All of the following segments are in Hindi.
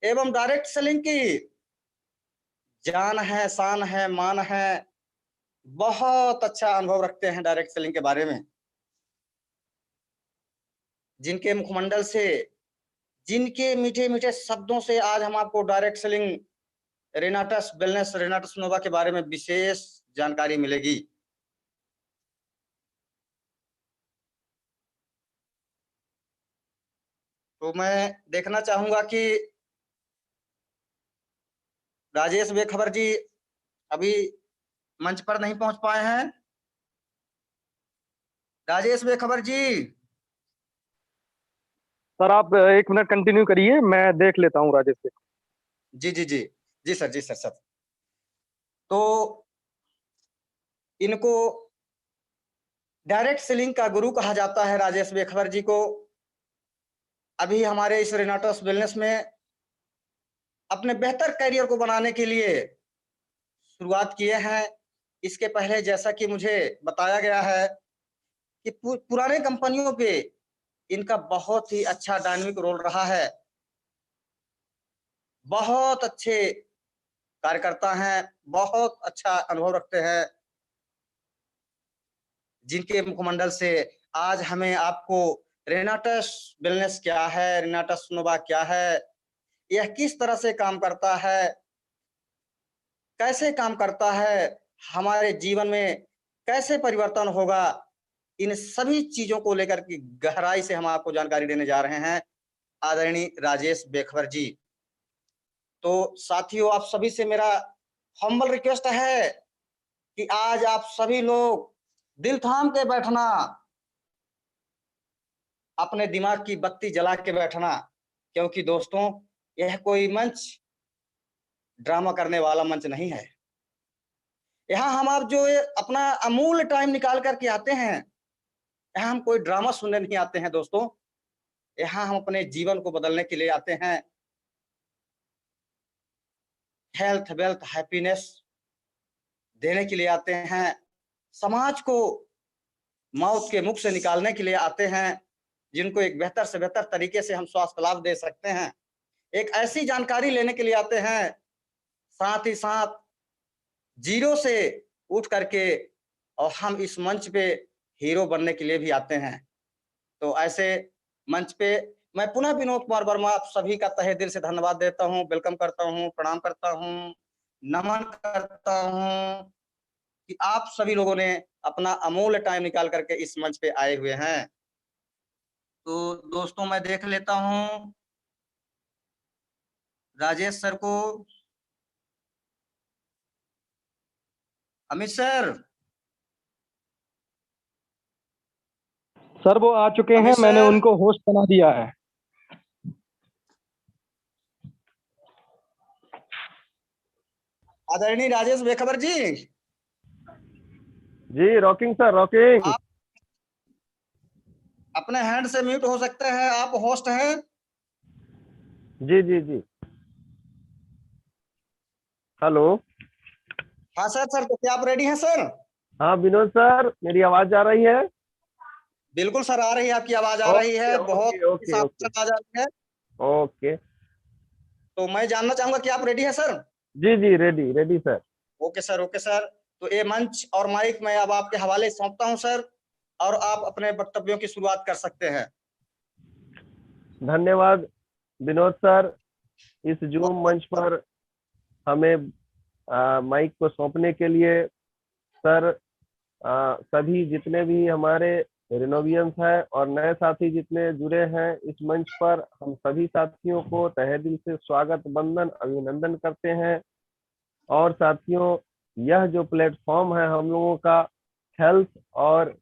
एवं डायरेक्ट सेलिंग की जान है, शान है, मान है। बहुत अच्छा अनुभव रखते हैं डायरेक्ट सेलिंग के बारे में। जिनके मुखमंडल से, जिनके मीठे-मीठे शब्दों से आज हम आपको डायरेक्ट सेलिंग, रेनाटस वेलनेस, रेनाटस नोवा के बारे में विशेष जानकारी मिलेगी। तो मैं देखना चाहूँगा कि राजेश बेखबर जी अभी मंच पर नहीं पहुँच पाए हैं। राजेश बेखबर जी। सर आप 1 मिनट कंटिन्यू करिए, मैं देख लेता हूँ राजेश से। जी, जी, जी। जी सर, जी सर, सर। तो इनको डायरेक्ट सेलिंग का गुरु कहा जाता है राजेश बेखबर जी को। अभी हमारे इस रेनाटस वेलनेस में अपने बेहतर करियर को बनाने के लिए शुरुआत किए हैं। इसके पहले जैसा कि मुझे बताया गया है कि पुराने कंपनियों पे इनका बहुत ही अच्छा डायनामिक रोल रहा है। बहुत अच्छे कार्यकर्ता हैं, बहुत अच्छा अनुभव रखते हैं। जिनके मुखमंडल से आज हमें आपको रेनाटस वेलनेस क्या है, रेनाटस नोवा क्या है, यह किस तरह से काम करता है, कैसे काम करता है, हमारे जीवन में कैसे परिवर्तन होगा, इन सभी चीजों को लेकर के गहराई से हम आपको जानकारी देने जा रहे हैं आदरणीय राजेश बेखबर जी। तो साथियों, आप सभी से मेरा हम्बल रिक्वेस्ट है कि आज आप सभी लोग दिल थाम के बैठना, अपने दिमाग की बत्ती जला के बैठना, क्योंकि दोस्तों यह कोई मंच ड्रामा करने वाला मंच नहीं है। यहाँ हम आप जो अपना अमूल्य टाइम निकाल करके आते हैं, यहाँ हम कोई ड्रामा सुनने नहीं आते हैं दोस्तों। यहाँ हम अपने जीवन को बदलने के लिए आते हैं। हेल्थ, वेल्थ, हैप्पीनेस देने के लिए आते हैं। समाज को मौत के मुख से निकालने के लिए आते हैं, जिनको एक बेहतर से बेहतर तरीके से हम स्वास्थ्य लाभ दे सकते हैं। एक ऐसी जानकारी लेने के लिए आते हैं, साथ ही साथ जीरो से उठ करके और हम इस मंच पे हीरो बनने के लिए भी आते हैं। तो ऐसे मंच पे मैं पुनः विनोद कुमार वर्मा आप सभी का तहे दिल से धन्यवाद देता हूँ, वेलकम करता हूँ, प्रणाम करता हूँ, नमन करता हूँ कि आप सभी लोगों ने अपना अमूल्य टाइम निकाल करके इस मंच पे आए हुए हैं। तो दोस्तों मैं देख लेता हूँ राजेश सर को। अमित सर। सर वो आ चुके हैं, अमित मैंने सर। उनको होस्ट बना दिया है। आदरणीय राजेश बेखबर जी। जी रॉकिंग सर, रॉकिंग। आप अपने हैंड से म्यूट हो सकते हैं, आप होस्ट हैं। जी जी जी। हेलो। हाँ सर, सर तो क्या आप रेडी हैं सर? हाँ विनोद सर, मेरी आवाज आ रही है? बिल्कुल सर, आ रही है, आपकी आवाज आ रही ओके है, बहुत ओके ओके साफ ओके आवाज आ रही है। ओके। तो मैं जानना चाहूंगा कि आप रेडी हैं सर? जी जी, ready ready sir. Okay sir, okay sir. तो ये मंच और माइक मैं अब आपके हवाले सौंपता हूं सर, और आप अपने वक्तव्यों की शुरुआत कर सकते हैं। धन्यवाद विनोद सर, इस जूम मंच पर हमें माइक को सौंपने के लिए। सर सभी जितने भी हमारे रिनोवियंस हैं और नए साथी जितने जुड़े हैं इस मंच पर, हम सभी साथियों को तहे दिल से स्वागत, वंदन, अभिनंदन करते हैं। और साथियों, यह जो प्लेटफॉर्म है हम लोगों का हेल्थ और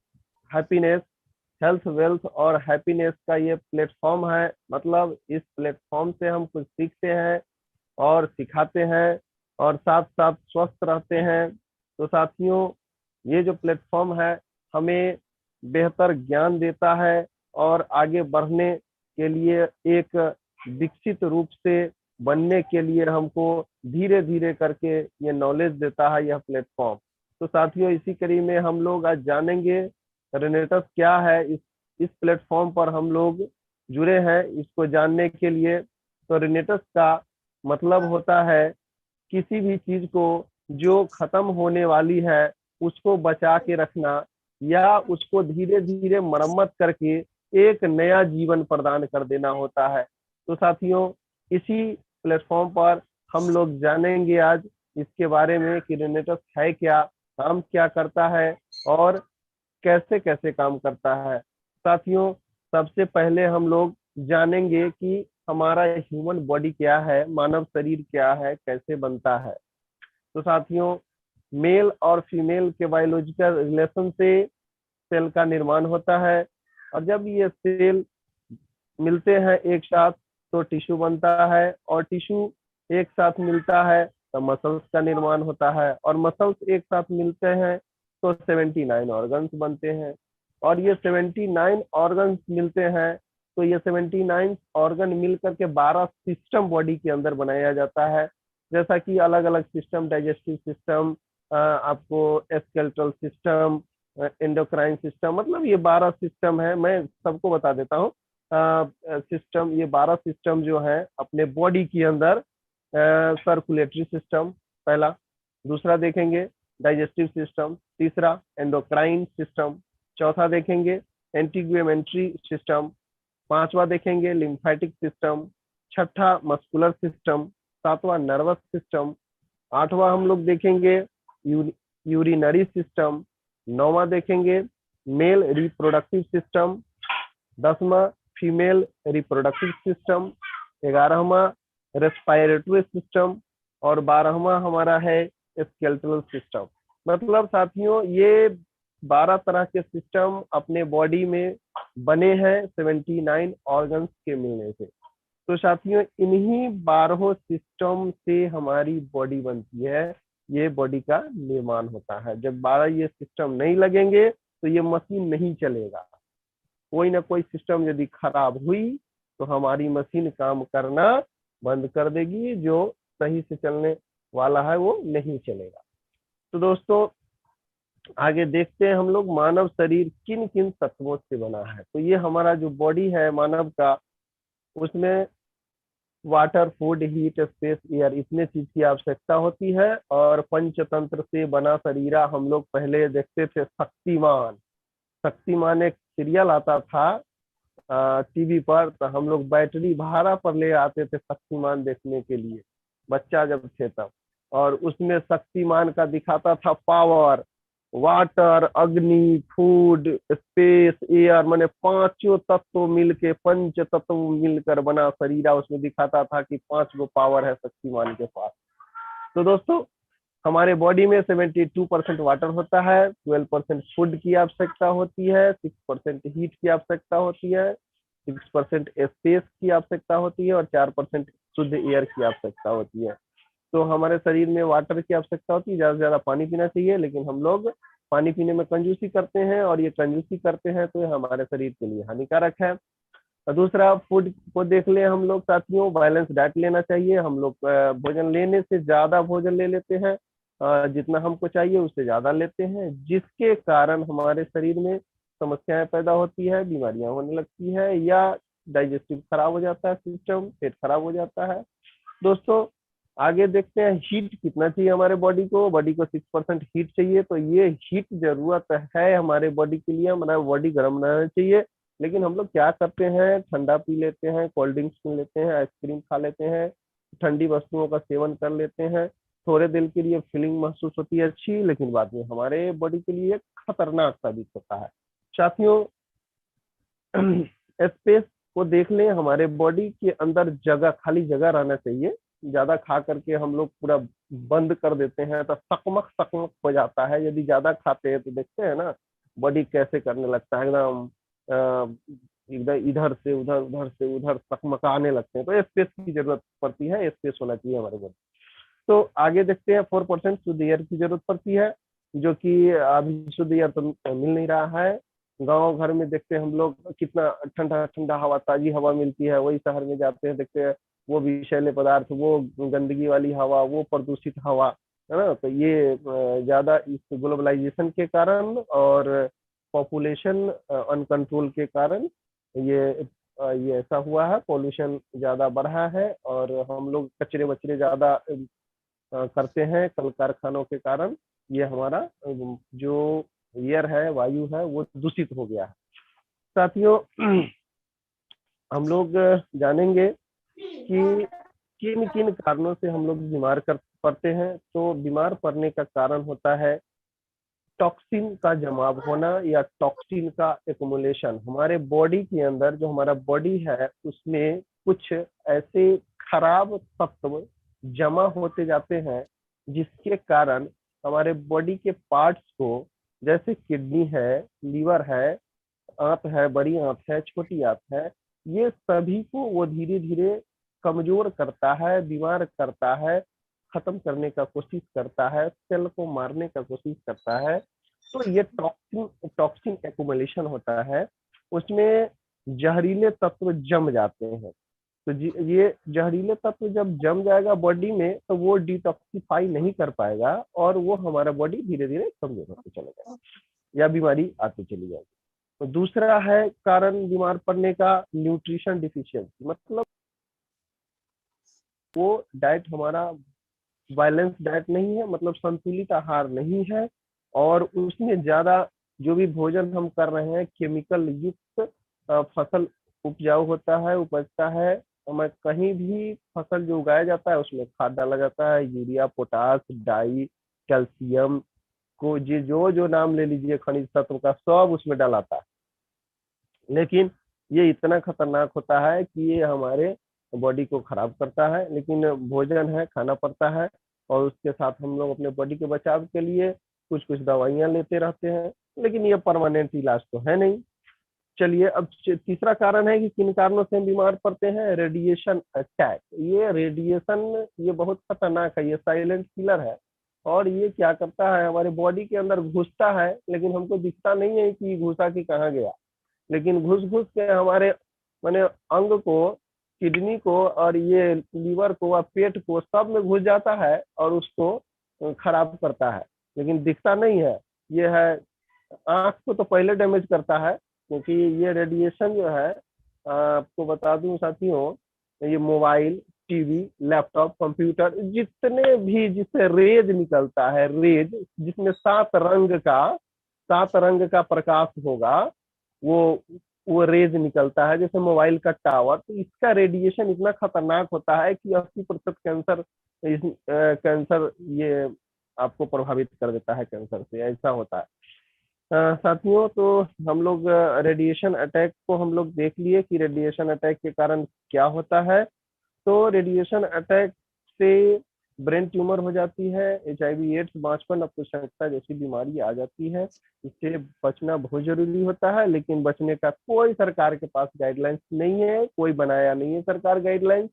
हैप्पीनेस, हेल्थ वेल्थ और हैप्पीनेस का ये प्लेटफॉर्म है। मतलब इस प्लेटफॉर्म से हम कुछ सीखते हैं और सिखाते हैं और साथ साथ स्वस्थ रहते हैं। तो साथियों, ये जो प्लेटफॉर्म है हमें बेहतर ज्ञान देता है और आगे बढ़ने के लिए, एक विकसित रूप से बनने के लिए हमको धीरे धीरे करके ये नॉलेज देता है यह प्लेटफॉर्म। तो साथियों, इसी कड़ी में हम लोग आज जानेंगे रेनेटस क्या है। इस प्लेटफॉर्म पर हम लोग जुड़े हैं इसको जानने के लिए। तो रेनेटस का मतलब होता है किसी भी चीज को जो खत्म होने वाली है उसको बचा के रखना या उसको धीरे धीरे मरम्मत करके एक नया जीवन प्रदान कर देना होता है। तो साथियों, इसी प्लेटफॉर्म पर हम लोग जानेंगे आज इसके बारे में कि रेनेटस है क्या, काम क्या करता है और कैसे कैसे काम करता है। साथियों, सबसे पहले हम लोग जानेंगे कि हमारा ह्यूमन बॉडी क्या है, मानव शरीर क्या है, कैसे बनता है। तो साथियों, मेल और फीमेल के बायोलॉजिकल रिलेशन से सेल का निर्माण होता है और जब ये सेल मिलते हैं एक साथ तो टिश्यू बनता है और टिश्यू एक साथ मिलता है तो मसल्स का निर्माण होता है और मसल्स एक साथ मिलते हैं तो 79 ऑर्गन्स बनते हैं और ये 79 ऑर्गन्स मिलते हैं तो ये 79 ऑर्गन मिलकर के 12 सिस्टम बॉडी के अंदर बनाया जाता है। जैसा कि अलग अलग सिस्टम, डाइजेस्टिव सिस्टम, आपको स्केलेटल सिस्टम, एंडोक्राइन सिस्टम, मतलब ये 12 सिस्टम है। मैं सबको बता देता हूँ सिस्टम। ये 12 सिस्टम जो है अपने बॉडी के अंदर, सर्कुलेटरी सिस्टम पहला, दूसरा देखेंगे डाइजेस्टिव सिस्टम, तीसरा एंडोक्राइन सिस्टम, चौथा देखेंगे एंटीग्यूमेंट्री सिस्टम, पांचवा देखेंगे लिम्फेटिक सिस्टम, छठा मस्कुलर सिस्टम, सातवां नर्वस सिस्टम, आठवां हम लोग देखेंगे यूरिनरी सिस्टम, नौवां देखेंगे मेल रिप्रोडक्टिव सिस्टम, 10वां फीमेल रिप्रोडक्टिव सिस्टम, 11वां रेस्पिरेटरी सिस्टम और 12वां हमारा है स्केलेटल सिस्टम। मतलब साथियों, ये 12 तरह के सिस्टम अपने बॉडी में बने हैं 79 ऑर्गन्स के मिलने से। तो साथियों, इन्हीं 12 सिस्टम से हमारी बॉडी बनती है, ये बॉडी का निर्माण होता है। जब 12 ये सिस्टम नहीं लगेंगे तो ये मशीन नहीं चलेगा। कोई ना कोई सिस्टम यदि खराब हुई तो हमारी मशीन काम करना बंद कर देगी, जो सही से चलने वाला है वो नहीं चलेगा। तो दोस्तों, आगे देखते हैं हम लोग मानव शरीर किन किन तत्वों से बना है। तो ये हमारा जो बॉडी है मानव का, उसमें water, food, heat, space, air, इतने चीज की आवश्यकता होती है। और पंचतंत्र से बना शरीरा हम लोग पहले देखते थे शक्तिमान। शक्तिमान एक सीरियल आता था टीवी पर, तो हम लोग बैटरी भाड़ा पर ले आते थे शक्तिमान देखने के लिए, बच्चा जब थे तब। और उसमें शक्तिमान का दिखाता था पावर, वाटर, अग्नि, फूड, स्पेस, एयर, माने पांचों तत्व मिलके, पंच तत्व मिलकर बना शरीरा उसमें दिखाता था कि 5 गो पावर है शक्तिमान के पास। तो दोस्तों, हमारे बॉडी में 72% वाटर होता है, 12% फूड की आवश्यकता होती है, 6% हीट की आवश्यकता होती है, 6% स्पेस की आवश्यकता होती है और 4% शुद्ध एयर की आवश्यकता होती है। तो हमारे शरीर में वाटर की आवश्यकता होती है, ज्यादा से ज्यादा पानी पीना चाहिए, लेकिन हम लोग पानी पीने में कंजूसी करते हैं और ये कंजूसी करते हैं तो ये हमारे शरीर के लिए हानिकारक है। और दूसरा, फूड को देख ले हम लोग साथियों, बैलेंस डाइट लेना चाहिए। हम लोग भोजन लेने से ज्यादा भोजन ले लेते हैं, जितना हमको चाहिए उससे ज्यादा लेते हैं, जिसके कारण हमारे शरीर में समस्याएं पैदा होती है, बीमारियां होने लगती है या डाइजेस्टिव खराब हो जाता है, सिस्टम पेट खराब हो जाता है। दोस्तों, आगे देखते हैं हीट कितना चाहिए हमारे बॉडी को। बॉडी को 6% हीट चाहिए। तो ये हीट जरूरत है हमारे बॉडी के लिए, हमारा बॉडी गर्म रहना चाहिए। लेकिन हम लोग क्या करते हैं, ठंडा पी लेते हैं, कोल्ड ड्रिंक्स पी लेते हैं, आइसक्रीम खा लेते हैं, ठंडी वस्तुओं का सेवन कर लेते हैं। थोड़े देर के लिए फीलिंग महसूस होती है अच्छी, लेकिन बाद में हमारे बॉडी के लिए खतरनाक साबित होता है। साथियों, स्पेस को देख लें, हमारे बॉडी के अंदर जगह, खाली जगह रहना चाहिए। ज्यादा खा करके हम लोग पूरा बंद कर देते हैं तो सकमक सकमक हो जाता है। यदि ज्यादा खाते हैं तो देखते हैं ना बॉडी कैसे करने लगता है, एकदम एकदम इधर से उधर, उधर से उधर सकमकाने लगते हैं। तो स्पेस की जरूरत पड़ती है, स्पेस होना चाहिए हमारे बॉडी। तो आगे देखते हैं 4% शुद्ध एयर की जरूरत पड़ती है, जो कि अभी शुद्ध एयर तो मिल नहीं रहा है। गांव घर में देखते हैं हम लोग कितना ठंडा ठंडा हवा, ताजी हवा मिलती है। वही शहर में जाते हैं, देखते हैं वो विषैले पदार्थ, वो गंदगी वाली हवा, वो प्रदूषित हवा, है ना। तो ये ज्यादा इस ग्लोबलाइजेशन के कारण और पॉपुलेशन अनकंट्रोल के कारण ये ये ऐसा हुआ है, पोल्यूशन ज्यादा बढ़ा है और हम लोग कचरे वचरे ज्यादा करते हैं कल कारखानों के कारण। ये हमारा जो एयर है, वायु है, वो दूषित हो गया है। साथियों, हम लोग जानेंगे कि किन किन कारणों से हम लोग बीमार कर पड़ते हैं। तो बीमार पड़ने का कारण होता है टॉक्सिन का जमाव होना या टॉक्सिन का एक्युमुलेशन। हमारे बॉडी के अंदर, जो हमारा बॉडी है, उसमें कुछ ऐसे खराब तत्व जमा होते जाते हैं जिसके कारण हमारे बॉडी के पार्ट्स को, जैसे किडनी है, लीवर है, आंत है, बड़ी आंत है, छोटी आंत है, ये सभी को वो धीरे धीरे कमजोर करता है, बीमार करता है, खत्म करने का कोशिश करता है, सेल को मारने का कोशिश करता है। तो ये टॉक्सिन टॉक्सिन एक्युमुलेशन होता है, उसमें जहरीले तत्व जम जाते हैं। तो ये जहरीले तत्व जब जम जाएगा बॉडी में, तो वो डिटॉक्सिफाई नहीं कर पाएगा और वो हमारा बॉडी धीरे धीरे कमजोर होते चलेगा या बीमारी आती चली जाएगी। तो दूसरा है कारण बीमार पड़ने का, न्यूट्रिशन डिफिशियंसी। मतलब वो डाइट हमारा बैलेंस डाइट नहीं है, मतलब संतुलित आहार नहीं है, और उसमें ज्यादा जो भी भोजन हम कर रहे हैं केमिकल युक्त फसल उपजाऊ होता है, उपजता है। हमें कहीं भी फसल जो उगाया जाता है उसमें खाद डाला जाता है, यूरिया, पोटास, डाई, कैल्शियम को जो जो नाम ले लीजिए खनिज तत्व का, सब उसमें डालाता है। लेकिन ये इतना खतरनाक होता है कि ये हमारे बॉडी को खराब करता है। लेकिन भोजन है, खाना पड़ता है, और उसके साथ हम लोग अपने बॉडी के बचाव के लिए कुछ कुछ दवाइयां लेते रहते हैं, लेकिन ये परमानेंट इलाज तो है नहीं। चलिए, अब तीसरा कारण है कि किन कारणों से हम बीमार पड़ते हैं। Radiation attack. ये रेडिएशन ये बहुत खतरनाक है, ये साइलेंट किलर है, और ये क्या करता है, हमारे बॉडी के अंदर घुसता है, लेकिन हमको दिखता नहीं है कि घुसा कि कहाँ गया। लेकिन घुस घुस के हमारे माने अंग को, किडनी को और ये लीवर को और पेट को, सब में घुस जाता है और उसको खराब करता है, लेकिन दिखता नहीं है। ये है, आंख को तो पहले डैमेज करता है, क्योंकि ये रेडिएशन जो है, आपको बता दूं साथियों, ये मोबाइल, टीवी, लैपटॉप, कंप्यूटर, जितने भी जिससे रेज निकलता है, रेज जिसमें 7 रंग का प्रकाश होगा, वो वो रेज निकलता है, जैसे मोबाइल का टावर। तो इसका रेडिएशन इतना खतरनाक होता है कि 80% कैंसर ये आपको प्रभावित कर देता है, कैंसर से, ऐसा होता है। साथियों, तो हम लोग रेडिएशन अटैक को हम लोग देख लिए कि रेडिएशन अटैक के कारण क्या होता है। तो रेडिएशन अटैक से ब्रेन ट्यूमर हो जाती है, HIV एड्स, बांझपन, अपशक्तता जैसी बीमारी आ जाती है। इससे बचना बहुत जरूरी होता है, लेकिन बचने का कोई सरकार के पास गाइडलाइंस नहीं है, कोई बनाया नहीं है सरकार गाइडलाइंस।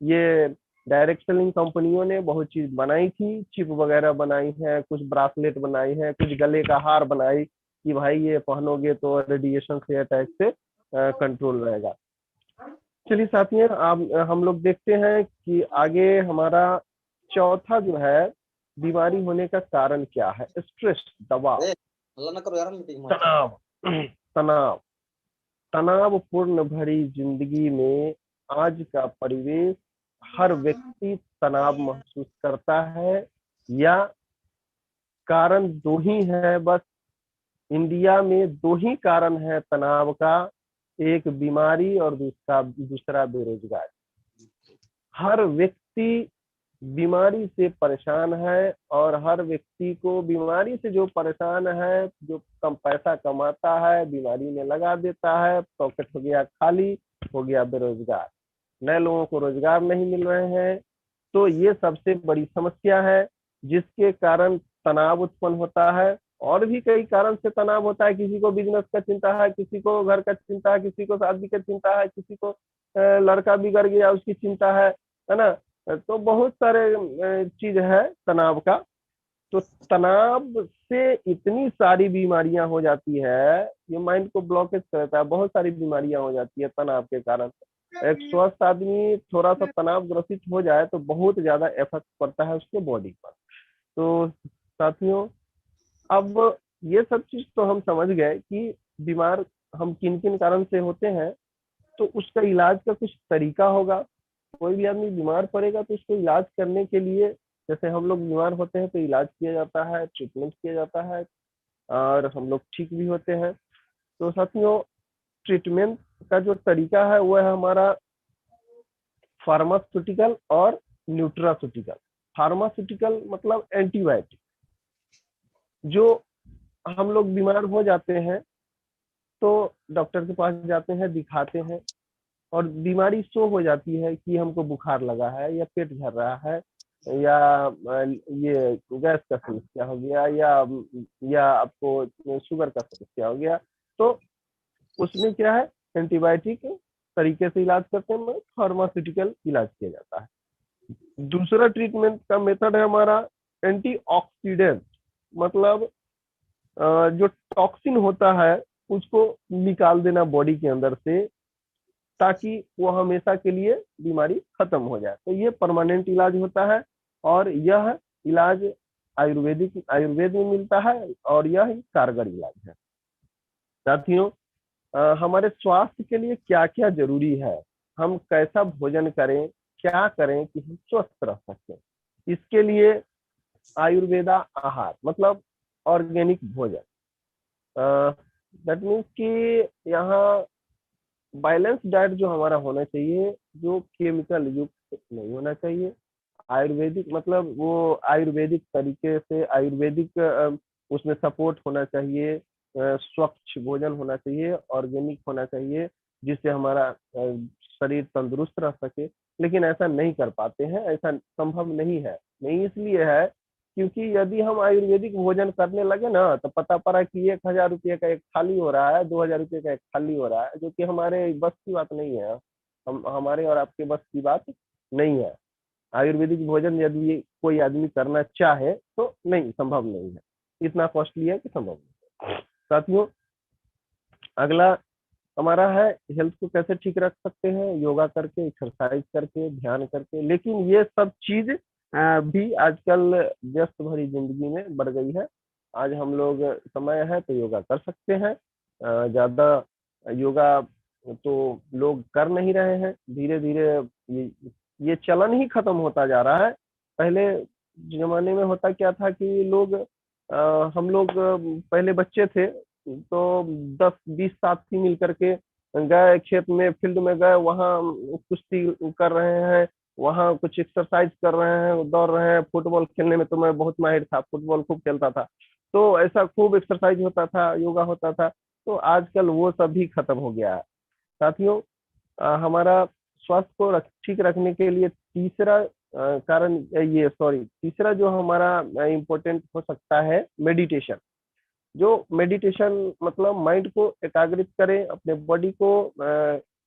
ये डायरेक्ट सेलिंग कंपनियों ने बहुत चीज बनाई थी, चिप वगैरह बनाई है, कुछ ब्रासलेट बनाई है, कुछ गले का हार बनाई कि भाई ये पहनोगे तो रेडिएशन से, अटैक से कंट्रोल रहेगा। चलिए साथियों, आप हम लोग देखते हैं कि आगे हमारा चौथा जो है बीमारी होने का कारण क्या है। स्ट्रेस, दबाव, तनाव। तनाव तनावपूर्ण भरी जिंदगी में आज का परिवेश, हर व्यक्ति तनाव महसूस करता है, या कारण दो ही है बस। इंडिया में 2 ही कारण है तनाव का, एक बीमारी और दूसरा बेरोजगारी। हर व्यक्ति बीमारी से परेशान है, और हर व्यक्ति को बीमारी से जो परेशान है, जो कम पैसा कमाता है, बीमारी में लगा देता है, पॉकेट हो गया खाली, हो गया बेरोजगार, नए लोगों को रोजगार नहीं मिल रहे हैं। तो ये सबसे बड़ी समस्या है, जिसके कारण तनाव उत्पन्न होता है। और भी कई कारण से तनाव होता है, किसी को बिजनेस का चिंता है, किसी को घर का चिंता है, किसी को शादी का चिंता है, किसी को लड़का बिगड़ गया उसकी चिंता है ना। तो बहुत सारे चीज है तनाव का। तो तनाव से इतनी सारी बीमारियां हो जाती है, ये माइंड को ब्लॉकेज करता है, बहुत सारी बीमारियां हो जाती है तनाव के कारण। एक स्वस्थ आदमी थोड़ा सा तनाव ग्रसित हो जाए तो बहुत ज्यादा इफेक्ट पड़ता है उसके बॉडी पर। तो साथियों, अब ये सब चीज तो हम समझ गए कि बीमार हम किन किन कारण से होते हैं। तो उसका इलाज का कुछ तरीका होगा। कोई भी आदमी बीमार पड़ेगा तो उसको इलाज करने के लिए, जैसे हम लोग बीमार होते हैं तो इलाज किया जाता है, ट्रीटमेंट किया जाता है और हम लोग ठीक भी होते हैं। तो साथियों, ट्रीटमेंट का जो तरीका है वो है हमारा फार्मास्यूटिकल और न्यूट्रास्यूटिकल। फार्मास्यूटिकल मतलब एंटीबायोटिक। जो हम लोग बीमार हो जाते हैं तो डॉक्टर के पास जाते हैं, दिखाते हैं और बीमारी शो हो जाती है कि हमको बुखार लगा है या पेट झड़ रहा है या ये गैस का समस्या हो गया या आपको शुगर का समस्या हो गया। तो उसमें क्या है, एंटीबायोटिक तरीके से इलाज करते हैं, फार्मास्यूटिकल इलाज किया जाता है। दूसरा ट्रीटमेंट का मेथड है हमारा एंटीऑक्सीडेंट। मतलब जो टॉक्सिन होता है उसको निकाल देना बॉडी के अंदर से, ताकि वो हमेशा के लिए बीमारी खत्म हो जाए। तो ये परमानेंट इलाज होता है और यह इलाज आयुर्वेद में मिलता है और यह कारगर इलाज है। साथियों, हमारे स्वास्थ्य के लिए क्या क्या जरूरी है, हम कैसा भोजन करें, क्या करें कि हम स्वस्थ रह सकें, इसके लिए आयुर्वेदा आहार मतलब ऑर्गेनिक भोजन, दैट मीन्स कि यहाँ बैलेंस डाइट जो हमारा होना चाहिए, जो केमिकल युक्त नहीं होना चाहिए। आयुर्वेदिक मतलब वो आयुर्वेदिक तरीके से आयुर्वेदिक उसमें सपोर्ट होना चाहिए, स्वच्छ भोजन होना चाहिए, ऑर्गेनिक होना चाहिए, जिससे हमारा शरीर तंदुरुस्त रह सके। लेकिन ऐसा नहीं कर पाते हैं, ऐसा संभव नहीं है। नहीं इसलिए है क्योंकि यदि हम आयुर्वेदिक भोजन करने लगे ना तो पता पड़ा कि 1,000 रुपये का एक थाली हो रहा है, 2,000 रुपये का एक थाली हो रहा है, जो कि हमारे बस की बात नहीं है। हमारे और आपके बस की बात नहीं है। आयुर्वेदिक भोजन यदि कोई आदमी करना चाहे तो नहीं, संभव नहीं है, इतना कॉस्टली है कि संभव नहीं है। साथियों, अगला हमारा है हेल्थ को कैसे ठीक रख सकते हैं, योगा करके, एक्सरसाइज करके, ध्यान करके। लेकिन ये सब चीज भी आजकल व्यस्त भरी जिंदगी में बढ़ गई है। आज हम लोग समय है तो योगा कर सकते हैं, ज्यादा योगा तो लोग कर नहीं रहे हैं। धीरे धीरे ये चलन ही खत्म होता जा रहा है। पहले जमाने में होता क्या था कि हम लोग पहले बच्चे थे तो 10-20 साथी मिल करके गए खेत में, फील्ड में गए, वहाँ कुश्ती कर रहे हैं, वहाँ कुछ एक्सरसाइज कर रहे हैं, दौड़ रहे हैं। फुटबॉल खेलने में तो मैं बहुत माहिर था, फुटबॉल खूब खेलता था। तो ऐसा खूब एक्सरसाइज होता था, योगा होता था। तो आजकल वो सब भी खत्म हो गया है। साथियों, हमारा स्वास्थ्य को ठीक रखने के लिए तीसरा कारण ये सॉरी तीसरा जो हमारा इम्पोर्टेंट हो सकता है, मेडिटेशन। जो मेडिटेशन मतलब माइंड को एकाग्रित करें, अपने बॉडी को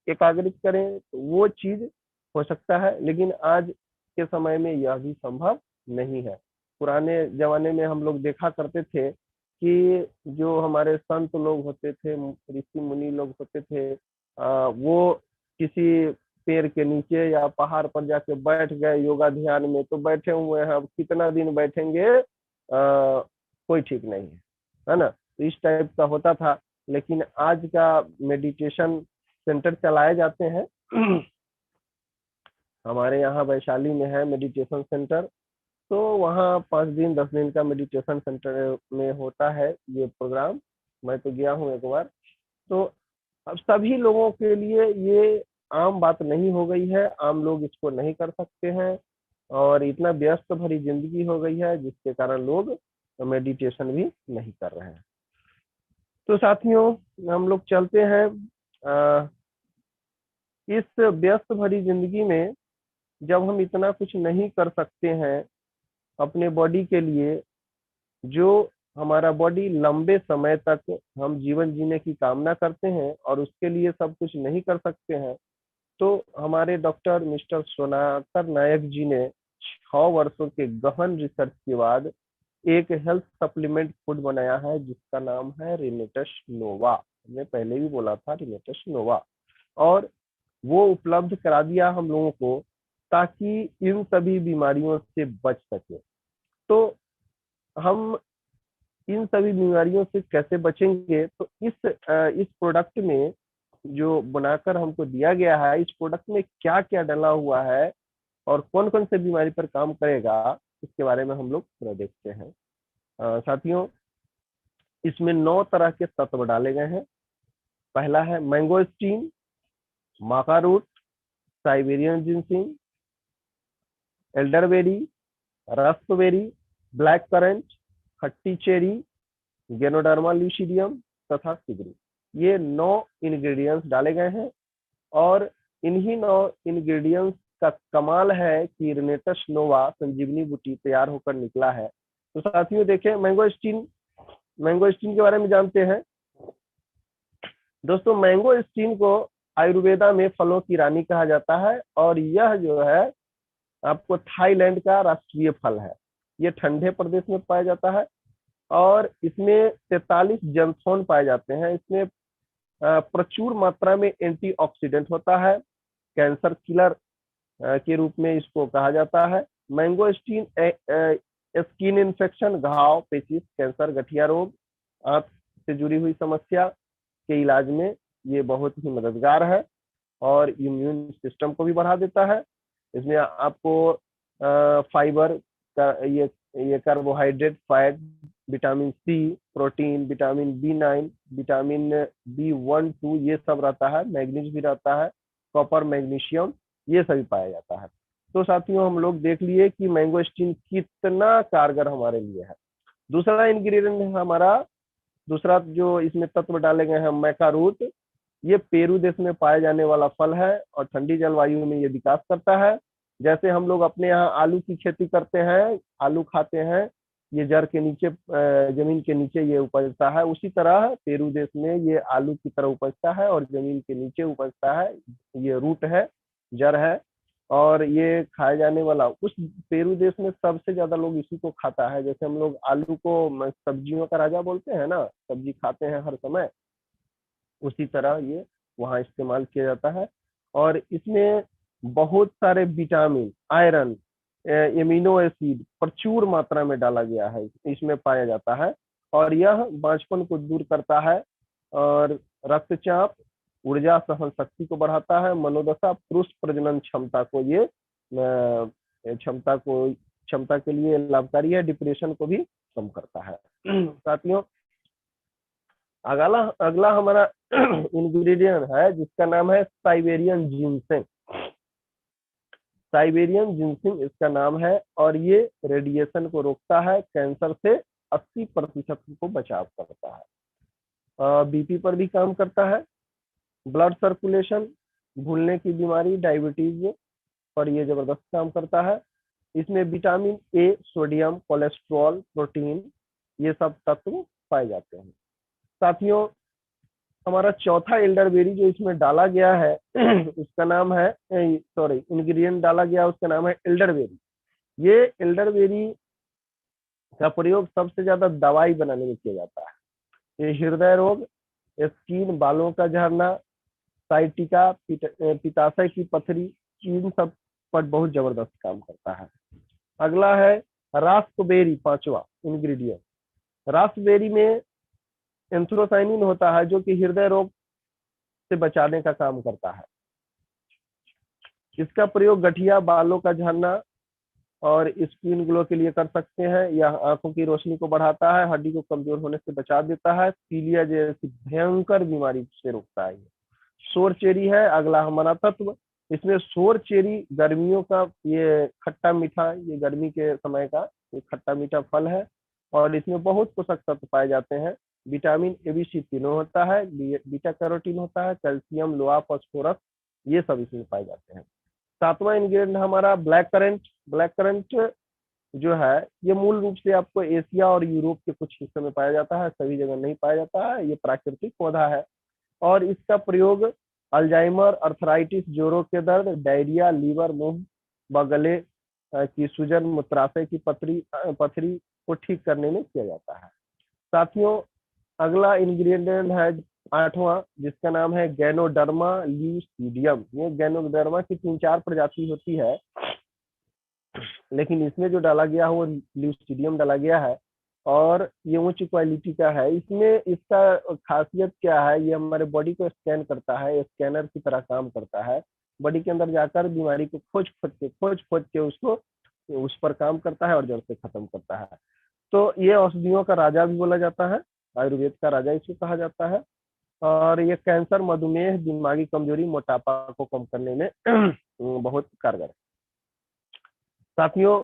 एकाग्रित करें, तो वो चीज हो सकता है। लेकिन आज के समय में यह भी संभव नहीं है। पुराने जमाने में हम लोग देखा करते थे कि जो हमारे संत लोग होते थे, ऋषि मुनि लोग होते थे, वो किसी पेड़ के नीचे या पहाड़ पर जाके बैठ गए योगा ध्यान में, तो बैठे हुए हैं, अब कितना दिन बैठेंगे कोई ठीक नहीं है ना। तो इस टाइप का होता था। लेकिन आज का मेडिटेशन सेंटर चलाए जाते हैं। हमारे यहाँ वैशाली में है मेडिटेशन सेंटर। तो वहाँ 5 दिन 10 दिन का मेडिटेशन सेंटर में होता है ये प्रोग्राम। मैं तो गया हूँ एक बार। तो अब सभी लोगों के लिए ये आम बात नहीं हो गई है, आम लोग इसको नहीं कर सकते हैं और इतना व्यस्त भरी जिंदगी हो गई है जिसके कारण लोग मेडिटेशन भी नहीं कर रहे हैं। तो साथियों, हम लोग चलते हैं इस व्यस्त भरी जिंदगी में जब हम इतना कुछ नहीं कर सकते हैं अपने बॉडी के लिए, जो हमारा बॉडी लंबे समय तक हम जीवन जीने की कामना करते हैं और उसके लिए सब कुछ नहीं कर सकते हैं, तो हमारे डॉक्टर मिस्टर सोनाकर नायक जी ने 6 वर्षों के गहन रिसर्च के बाद एक हेल्थ सप्लीमेंट फूड बनाया है जिसका नाम है रिनेटश नोवा। हमने पहले भी बोला था रिनेटश नोवा, और वो उपलब्ध करा दिया हम लोगों को ताकि इन सभी बीमारियों से बच सके। तो हम इन सभी बीमारियों से कैसे बचेंगे, तो इस प्रोडक्ट में जो बनाकर हमको दिया गया है, इस प्रोडक्ट में क्या क्या डला हुआ है और कौन कौन से बीमारी पर काम करेगा, इसके बारे में हम लोग पूरा देखते हैं। साथियों, इसमें 9 तरह के तत्व डाले गए हैं। पहला है mangosteen, maca root, Siberian ginseng, elderberry, raspberry, black currant, खट्टी चेरी, गेनोडर्मा ल्यूसिडियम तथा सिगरी। ये 9 इंग्रेडिएंट्स डाले गए हैं और इन्हीं 9 इंग्रेडिएंट्स का कमाल है कि रिनेटस नोवा संजीवनी बूटी तैयार होकर निकला है। तो साथियों देखें, मैंगोस्टीन के बारे में जानते हैं। दोस्तों, मैंगोस्टीन को आयुर्वेदा में फलों की रानी कहा जाता है और यह जो है आपको थाईलैंड का राष्ट्रीय फल है। ये ठंडे प्रदेश में पाया जाता है और इसमें 43 जैंथोन पाए जाते हैं। इसमें प्रचुर मात्रा में एंटीऑक्सीडेंट होता है, कैंसर किलर के रूप में इसको कहा जाता है। मैंगोस्टीन स्किन इन्फेक्शन, घाव, पेचिश, कैंसर, गठिया रोग, आंत से जुड़ी हुई समस्या के इलाज में ये बहुत ही मददगार है और इम्यून सिस्टम को भी बढ़ा देता है। इसमें आपको फाइबर का ये carbohydrate, fat, vitamin C, protein, vitamin B9, vitamin B1, 2 ये सब रहता है। मैग्नीज भी रहता है, कॉपर, मैग्नीशियम ये सभी पाया जाता है। तो साथियों, हम लोग देख लिए कि मैंगोस्टीन कितना कारगर हमारे लिए है। दूसरा इंग्रेडिएंट है हमारा, दूसरा जो इसमें तत्व डाले गए हैं मैका रूट। ये पेरू देश में पाए जाने वाला फल है और ठंडी जलवायु में ये विकास करता है। जैसे हम लोग अपने यहाँ आलू की खेती करते हैं, आलू खाते हैं, ये जड़ के नीचे, जमीन के नीचे ये उपजता है, उसी तरह पेरू देश में ये आलू की तरह उपजता है और जमीन के नीचे उपजता है। ये रूट है, जड़ है और ये खाए जाने वाला, उस पेरू देश में सबसे ज्यादा लोग इसी को खाता है। जैसे हम लोग आलू को सब्जियों का राजा बोलते हैं ना, सब्जी खाते हैं हर समय, उसी तरह ये वहाँ इस्तेमाल किया जाता है। और इसमें बहुत सारे विटामिन, आयरन, एमिनो एसिड प्रचुर मात्रा में डाला गया है, इसमें पाया जाता है और यह बांझपन को दूर करता है और रक्तचाप, ऊर्जा, सहन शक्ति को बढ़ाता है, मनोदशा, पुरुष प्रजनन क्षमता को ये क्षमता के लिए लाभकारी है, डिप्रेशन को भी कम करता है। साथियों, अगला हमारा इंग्रेडिएंट है जिसका नाम है साइबेरियन जिनसेंग। साइबेरियन जिनसिंग इसका नाम है और ये रेडिएशन को रोकता है, कैंसर से 80% को बचाव करता है, बीपी पर भी काम करता है, ब्लड सर्कुलेशन, भूलने की बीमारी, डायबिटीज पर ये जबरदस्त काम करता है। इसमें vitamin A, sodium, cholesterol, protein ये सब तत्व पाए जाते हैं। साथियों, हमारा चौथा एल्डरबेरी जो इसमें डाला गया है उसका नाम है, इंग्रेडिएंट डाला गया उसका नाम है एल्डरबेरी। ये एल्डरबेरी का प्रयोग सबसे ज्यादा दवाई बनाने में किया जाता है। ये हृदय रोग, स्किन, बालों का झड़ना, साइटिका, पित्ताशय की पथरी, इन सब पर बहुत जबरदस्त काम करता है। अगला है रास्पबेरी, 5वां इंग्रेडिएंट। रास्पबेरी में एंथ्रोसाइनिन होता है जो कि हृदय रोग से बचाने का काम करता है। इसका प्रयोग गठिया, बालों का झड़ना और स्किन ग्लो के लिए कर सकते हैं। यह आंखों की रोशनी को बढ़ाता है, हड्डी को कमजोर होने से बचा देता है, पीलिया जैसी भयंकर बीमारी से रोकता है। सोर चेरी है अगला हमारा तत्व। इसमें सोर चेरी गर्मियों का ये खट्टा मीठा, ये गर्मी के समय का ये खट्टा मीठा फल है और इसमें बहुत पोषक तत्व पाए जाते हैं। विटामिन ए, बी, सी तीनों होता है, बीटा कैरोटीन होता है, कैल्शियम, लोहा, फास्फोरस ये सब इसमें पाए जाते हैं। 7वां इंग्रेडिएंट हमारा ब्लैक करंट। ब्लैक करंट जो है ये मूल रूप से आपको एशिया और यूरोप के कुछ हिस्सों में पाया जाता है, सभी जगह नहीं पाया जाता है। ये प्राकृतिक पौधा है और इसका प्रयोग अल्जाइमर, अर्थराइटिस, जोड़ों के दर्द, डायरिया, लीवर, मुंह व गले की सूजन, मूत्राशय की पथरी को ठीक करने में किया जाता है। साथियों, अगला इंग्रेडिएंट है 8वां जिसका नाम है गैनोडर्मा ल्यूसिडियम। ये गैनोडर्मा की 3-4 प्रजाति होती है, लेकिन इसमें जो डाला गया है वो ल्यूसिडियम डाला गया है और ये उच्च क्वालिटी का है। इसमें इसका खासियत क्या है, ये हमारे बॉडी को स्कैन करता है, स्कैनर की तरह काम करता है। बॉडी के अंदर जाकर बीमारी को खोज खोज के उसको उस पर काम करता है और जड़ से खत्म करता है। तो ये औषधियों का राजा भी बोला जाता है, आयुर्वेद का राजा इसको कहा जाता है। और ये कैंसर, मधुमेह, दिमागी कमजोरी, मोटापा को कम करने में बहुत कारगर है। साथियों,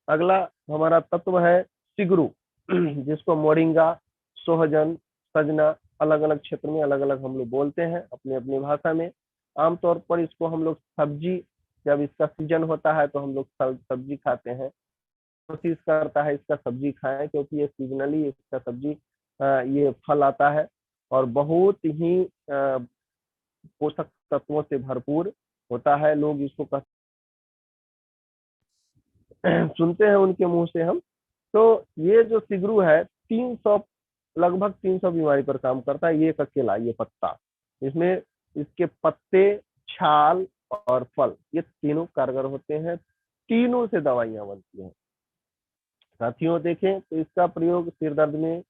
अगला हमारा तत्व है सिगरू, जिसको मोरिंगा, सोहजन, सजना, अलग अलग क्षेत्र में अलग अलग हम लोग बोलते हैं अपनी अपनी भाषा में। आमतौर पर इसको हम लोग सब्जी, जब इसका सीजन होता है तो हम लोग सब्जी खाते हैं। कोशिश करता है इसका सब्जी खाएं, क्योंकि ये सीजनली इसका सब्जी ये फल आता है और बहुत ही पोषक तत्वों से भरपूर होता है। लोग इसको सुनते हैं उनके मुंह से हम। तो ये जो सिगरू है 300 लगभग 300 बीमारी पर काम करता है। ये एक अकेला ये पत्ता, इसमें इसके पत्ते, छाल और फल, ये तीनों कारगर होते हैं। तीनों से दवाइयां बनती हैं। साथियों देखें तो इसका प्रयोग सिर दर्द में,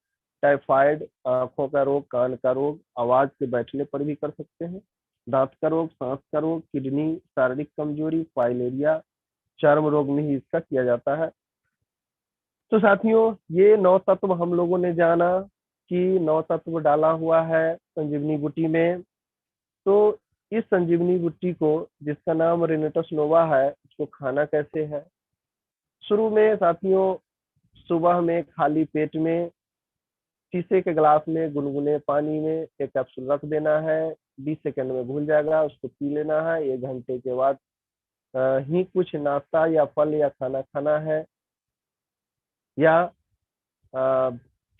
टाइफाइड, आंखों का रोग, कान का रोग, आवाज के बैठने पर भी कर सकते हैं। दांत का रोग, सांस का रोग, किडनी, शारीरिक कमजोरी, फाइलेरिया, चर्म रोग में ही इसका किया जाता है। तो साथियों, ये 9 तत्व हम लोगों ने जाना कि 9 तत्व डाला हुआ है संजीवनी बूटी में। तो इस संजीवनी बूटी को, जिसका नाम रेनेटस नोवा है, इसको खाना कैसे है? शुरू में साथियों, सुबह में खाली पेट में शीशे के गिलास में गुनगुने पानी में एक कैप्सूल रख देना है। 20 सेकंड में घुल जाएगा, उसको पी लेना है। 1 घंटे के बाद ही कुछ नाश्ता या फल या खाना खाना है, या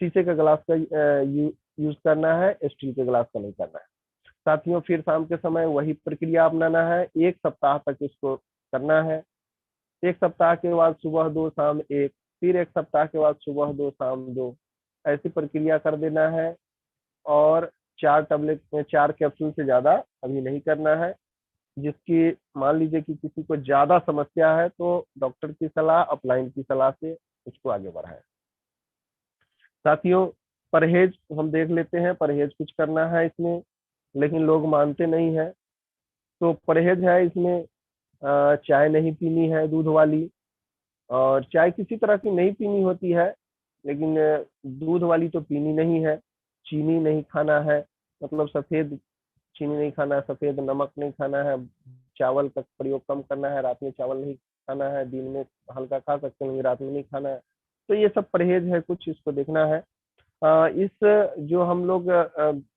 शीशे के गिलास का यूज करना है, स्टील के गिलास का नहीं करना है। साथियों, फिर शाम के समय वही प्रक्रिया अपनाना है। 1 सप्ताह तक इसको करना है। 1 सप्ताह के बाद सुबह 2 शाम 1, फिर 1 सप्ताह के बाद सुबह 2 शाम 2, ऐसी प्रक्रिया कर देना है। और 4 कैप्सूल से ज्यादा अभी नहीं करना है। जिसकी मान लीजिए कि किसी को ज्यादा समस्या है तो डॉक्टर की सलाह, अपलाइन की सलाह से उसको आगे बढ़ाएं। साथियों, परहेज हम देख लेते हैं। परहेज कुछ करना है इसमें, लेकिन लोग मानते नहीं है। तो परहेज है इसमें, चाय नहीं पीनी है दूध वाली, और चाय किसी तरह की नहीं पीनी होती है, लेकिन दूध वाली तो पीनी नहीं है। चीनी नहीं खाना है, मतलब सफेद चीनी नहीं खाना है, सफेद नमक नहीं खाना है। चावल का प्रयोग कम करना है, रात में चावल नहीं खाना है। दिन में हल्का खा सकते हैं, लेकिन रात में नहीं खाना है। तो ये सब परहेज है, कुछ इसको देखना है। इस जो हम लोग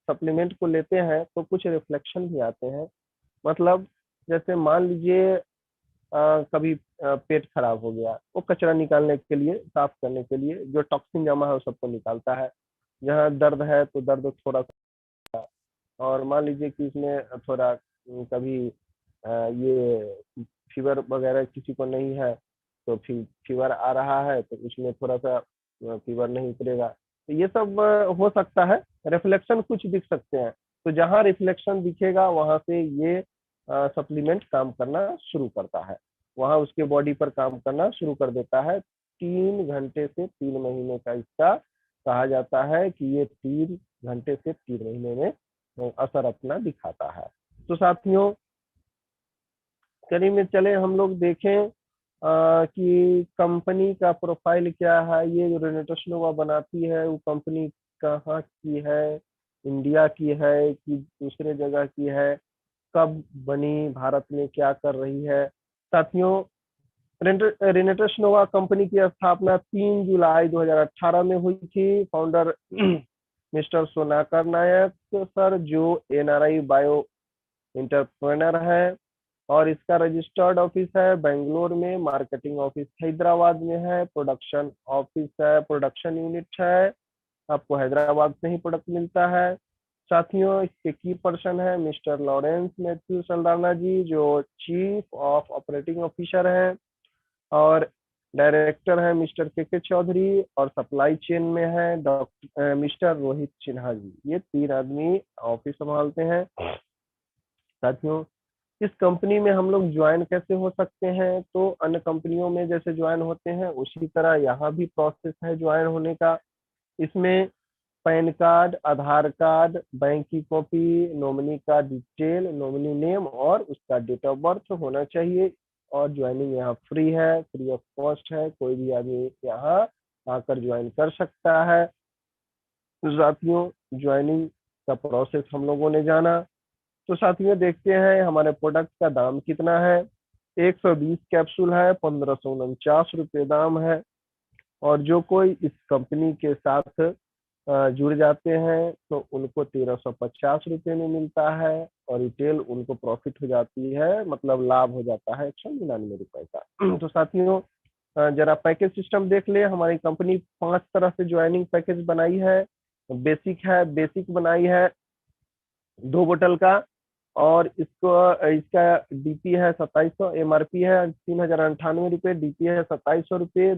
सप्लीमेंट को लेते हैं तो कुछ रिफ्लेक्शन भी आते हैं। मतलब जैसे मान लीजिए कभी पेट खराब हो गया, वो कचरा निकालने के लिए, साफ करने के लिए जो टॉक्सिन जमा है वो सबको निकालता है। जहाँ दर्द है तो दर्द थोड़ा, और मान लीजिए कि इसमें थोड़ा कभी ये फीवर वगैरह किसी को नहीं है, तो फीवर आ रहा है तो उसमें थोड़ा सा फीवर नहीं उतरेगा। तो ये सब हो सकता है। रिफ्लेक्शन कुछ दिख सकते हैं, तो जहाँ रिफ्लेक्शन दिखेगा वहां से ये सप्लीमेंट काम करना शुरू करता है, वहां उसके बॉडी पर काम करना शुरू कर देता है। 3 घंटे से 3 महीने का इसका कहा जाता है कि ये 3 घंटे से 3 महीने में असर अपना दिखाता है। तो साथियों, करीब में चले हम लोग देखें कि कंपनी का प्रोफाइल क्या है। ये जो रेनेटस नोवा बनाती है वो कंपनी कहाँ की है, इंडिया की है कि दूसरे जगह की है, कब बनी, भारत में क्या कर रही है? साथियों, रेनेटस नोवा कंपनी की स्थापना 3 जुलाई 2018 में हुई थी। फाउंडर मिस्टर सोनाकर नायक सर, जो एनआरआई बायो एंटरप्रेन्योर है, और इसका रजिस्टर्ड ऑफिस है बेंगलोर में, मार्केटिंग ऑफिस हैदराबाद में है, प्रोडक्शन ऑफिस है, प्रोडक्शन यूनिट है, आपको हैदराबाद से ही प्रोडक्ट मिलता है। साथियों, इसके की पर्सन है मिस्टर लॉरेंस मैथ्यू सल्दाना जी, जो चीफ ऑफ ऑपरेटिंग ऑफिसर है, और डायरेक्टर है मिस्टर के चौधरी, और सप्लाई चेन में है डॉक्टर मिस्टर रोहित सिन्हा जी। ये 3 आदमी ऑफिस संभालते हैं। साथियों, इस कंपनी में हम लोग ज्वाइन कैसे हो सकते हैं? तो अन्य कंपनियों में जैसे ज्वाइन होते हैं उसी तरह यहाँ भी प्रोसेस है ज्वाइन होने का। इसमें पैन कार्ड, आधार कार्ड, बैंक की कॉपी, नॉमिनी का डिटेल, नॉमिनी नेम और उसका डेट ऑफ बर्थ होना चाहिए। और ज्वाइनिंग यहाँ फ्री है, फ्री ऑफ कॉस्ट है, कोई भी आदमी यहाँ आकर ज्वाइन कर सकता है। तो साथियों, ज्वाइनिंग का प्रोसेस हम लोगों ने जाना। तो साथियों देखते हैं हमारे प्रोडक्ट का दाम कितना है। 120 कैप्सूल है, 1549 रुपये दाम है। और जो कोई इस कंपनी के साथ जुड़ जाते हैं तो उनको 1350 रुपये में मिलता है और रिटेल उनको प्रॉफिट हो जाती है, मतलब लाभ हो जाता है 199 रुपये का। तो साथियों जरा पैकेज सिस्टम देख ले। हमारी कंपनी 5 तरह से ज्वाइनिंग पैकेज बनाई है। बेसिक है, बेसिक बनाई है 2 बोतल का, और इसका डीपी है 2700, एमआरपी है 3098 रुपये, डीपी है 2700 रुपये।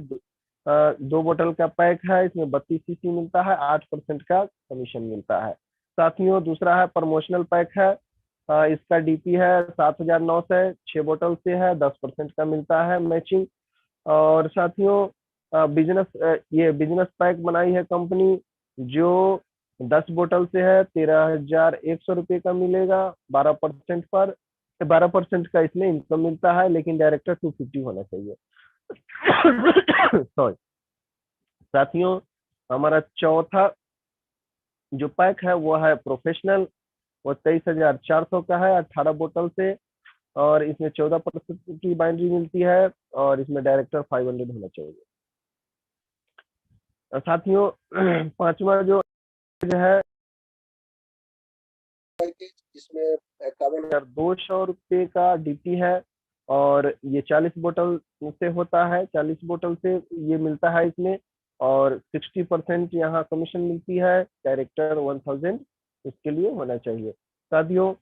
2 बोतल का पैक है, इसमें 32 सीसी मिलता है, 8% का कमीशन मिलता है। साथियों दूसरा है प्रमोशनल पैक है, इसका डीपी है 7900, 6 बोतल से है, 10% का मिलता है मैचिंग। और साथियों ये बिजनेस पैक बनाई है कंपनी जो 10 बोतल से है, 13,100 रुपये का मिलेगा 12% पर। 12% का इसमें इनकम मिलता है, लेकिन डायरेक्टर 250 होना चाहिए। सॉरी साथियों, हमारा चौथा जो पैक है वो है प्रोफेशनल, वो 23,400 का है 18 बोतल से, और इसमें 14% की बाइंड्री मिलती है, और इसमें डायरेक्टर 500 होना चाहिए। साथियों पांचवा जो है इसमें 51,200 रुपये का डीपी है, और ये 40 बोतल से होता है, 40 बोतल से ये मिलता है इसमें, और 60% यहाँ कमीशन मिलती है, डायरेक्टर 1000 इसके लिए होना चाहिए। साथियों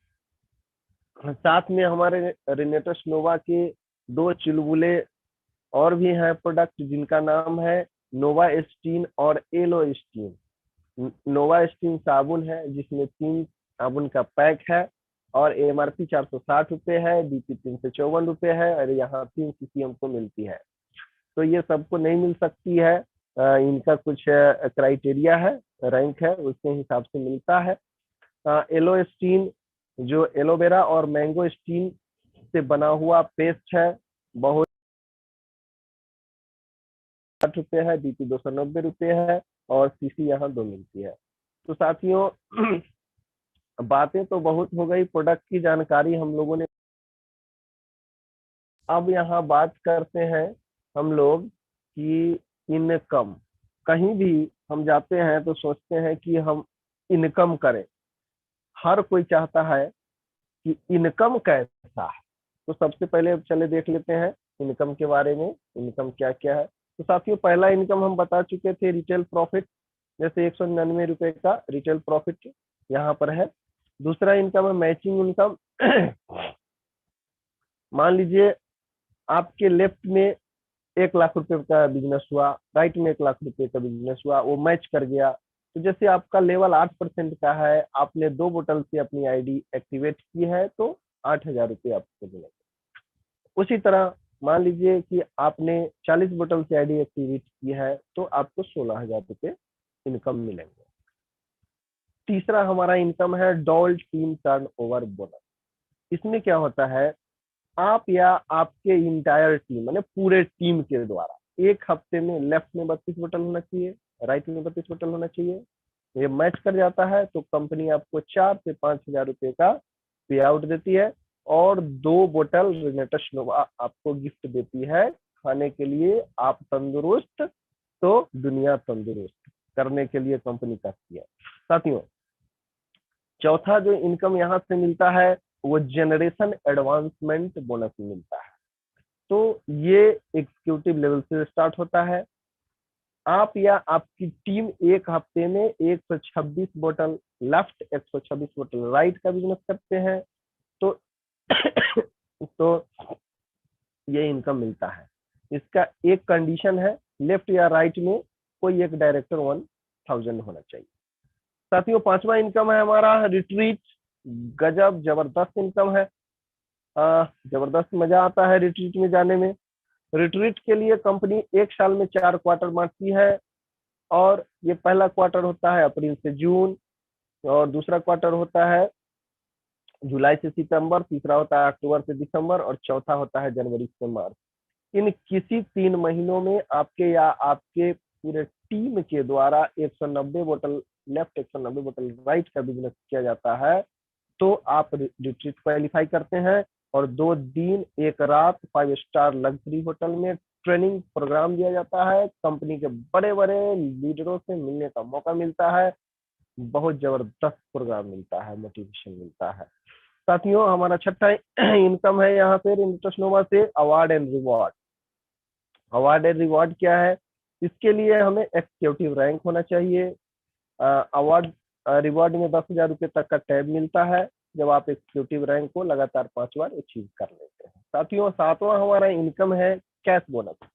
साथ में हमारे रिनेटस नोवा के 2 चुलबुले और भी हैं प्रोडक्ट, जिनका नाम है नोवा एस्टीन और एलो एस्टीन। नोवा एस्टीन साबुन है जिसमें 3 साबुन का पैक है, और एमआरपी 460 रुपये है, डीपी 354 रुपये है, और यहाँ 3 सीसी हमको मिलती है। तो ये सबको नहीं मिल सकती है, इनका कुछ क्राइटेरिया है, रैंक है, उसके हिसाब से मिलता है। एलो एस्टीन जो एलोवेरा और मैंगो स्टीन से बना हुआ पेस्ट है, बहुत 60 रुपये है, डीपी 290 रुपये है, और सीसी यहाँ 2 मिलती है। तो साथियों बातें तो बहुत हो गई, प्रोडक्ट की जानकारी हम लोगों ने। अब यहाँ बात करते हैं हम लोग कि इनकम। कहीं भी हम जाते हैं तो सोचते हैं कि हम इनकम करें, हर कोई चाहता है कि इनकम कैसा है। तो सबसे पहले चले देख लेते हैं इनकम के बारे में, इनकम क्या क्या है। तो साथियों पहला इनकम हम बता चुके थे, रिटेल प्रॉफिट, जैसे 199 रुपये का रिटेल प्रॉफिट यहाँ पर है। दूसरा इनकम है मैचिंग इनकम। मान लीजिए आपके लेफ्ट में 1,00,000 रुपए का बिजनेस हुआ, राइट में 1,00,000 रुपए का बिजनेस हुआ, वो मैच कर गया। तो जैसे आपका लेवल 8% का है, आपने 2 बोतल से अपनी आईडी एक्टिवेट की है, तो 8,000 रुपये आपको मिलेंगे। उसी तरह मान लीजिए कि आपने 40 बोतल से आईडी एक्टिवेट की है, तो आपको 16,000 रुपये इनकम मिलेंगे। तीसरा हमारा इनकम है डॉल टीम टर्नओवर बोनस। इसमें क्या होता है, आप या आपके इंटायर टीम, माने पूरे टीम के द्वारा एक हफ्ते में लेफ्ट में 32 बोतल होना चाहिए, राइट में 32 बोतल होना चाहिए, ये मैच कर जाता है तो कंपनी आपको 4 से 5,000 रुपये का पे आउट देती है, और 2 बोतल रिनेटस नोवा आपको गिफ्ट देती है खाने के लिए। आप तंदुरुस्त तो दुनिया तंदुरुस्त करने के लिए कंपनी करती है। साथियों चौथा जो इनकम यहाँ से मिलता है वो जनरेशन एडवांसमेंट बोनस मिलता है। तो ये एग्जीक्यूटिव लेवल से स्टार्ट होता है। आप या आपकी टीम एक हफ्ते में 126 बोतल लेफ्ट, 126 बोतल राइट का बिजनेस करते हैं, तो तो ये इनकम मिलता है। इसका एक कंडीशन है, लेफ्ट या राइट में कोई एक डायरेक्टर 1000 होना चाहिए। साथियों पांचवा इनकम है हमारा रिट्रीट। गजब जबरदस्त इनकम है। जबरदस्त मजा आता है रिट्रीट में जाने में। रिट्रीट के लिए कंपनी 1 साल में 4 क्वार्टर बांटती है, और ये पहला क्वार्टर होता है अप्रैल से जून, और दूसरा क्वार्टर होता है जुलाई से सितंबर, तीसरा होता है अक्टूबर से दिसंबर, और चौथा होता है जनवरी से मार्च। इन किसी 3 महीनों में आपके या आपके पूरे टीम के द्वारा 190 बोतल लेफ्ट 190 बोतल राइट का बिजनेस किया जाता है, तो आप रिट्रीट क्वालिफाई करते हैं। और 2 दिन 1 रात 5 स्टार लग्जरी होटल में ट्रेनिंग प्रोग्राम दिया जाता है। कंपनी के बड़े बड़े लीडरों से मिलने का मौका मिलता है। बहुत जबरदस्त प्रोग्राम मिलता है, मोटिवेशन मिलता है। साथियों, हमारा छठा इनकम है यहाँ पे रेनिटस नोवा से award and reward. Award and reward क्या है? इसके लिए हमें एक्सिक्यूटिव रैंक होना चाहिए। अवार्ड रिवॉर्ड में 10,000 रुपये तक का टैब मिलता है जब आप एक्सिक्यूटिव रैंक को लगातार 5 बार अचीव कर लेते हैं। साथियों, 7वां हमारा इनकम है कैश बोनस।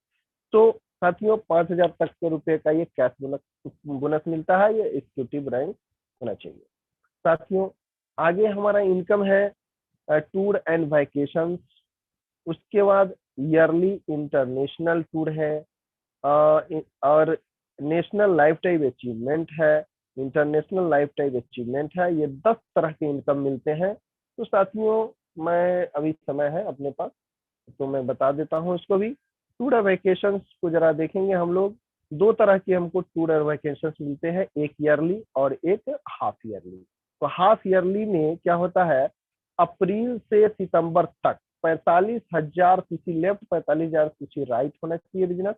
तो साथियों, 5,000 तक के रुपए का ये कैश बोनस मिलता है, ये एक्सिक्यूटिव रैंक होना चाहिए। साथियों, आगे हमारा इनकम है टूर एंड वैकेशन। उसके बाद ईयरली इंटरनेशनल टूर है, और नेशनल लाइफ टाइम अचीवमेंट है, इंटरनेशनल लाइफ टाइम अचीवमेंट है। ये 10 तरह के इनकम मिलते हैं। तो साथियों, मैं अभी समय है अपने पास तो मैं बता देता हूँ इसको भी। टूर और वैकेशन को जरा देखेंगे हम लोग। 2 तरह के हमको टूर और वैकेशन मिलते हैं, एक ईयरली और एक हाफ ईयरली। तो हाफ ईयरली में क्या होता है, अप्रैल से सितंबर तक 45,000 सीसी लेफ्ट 45,000 सीसी राइट होना चाहिए बिजनेस,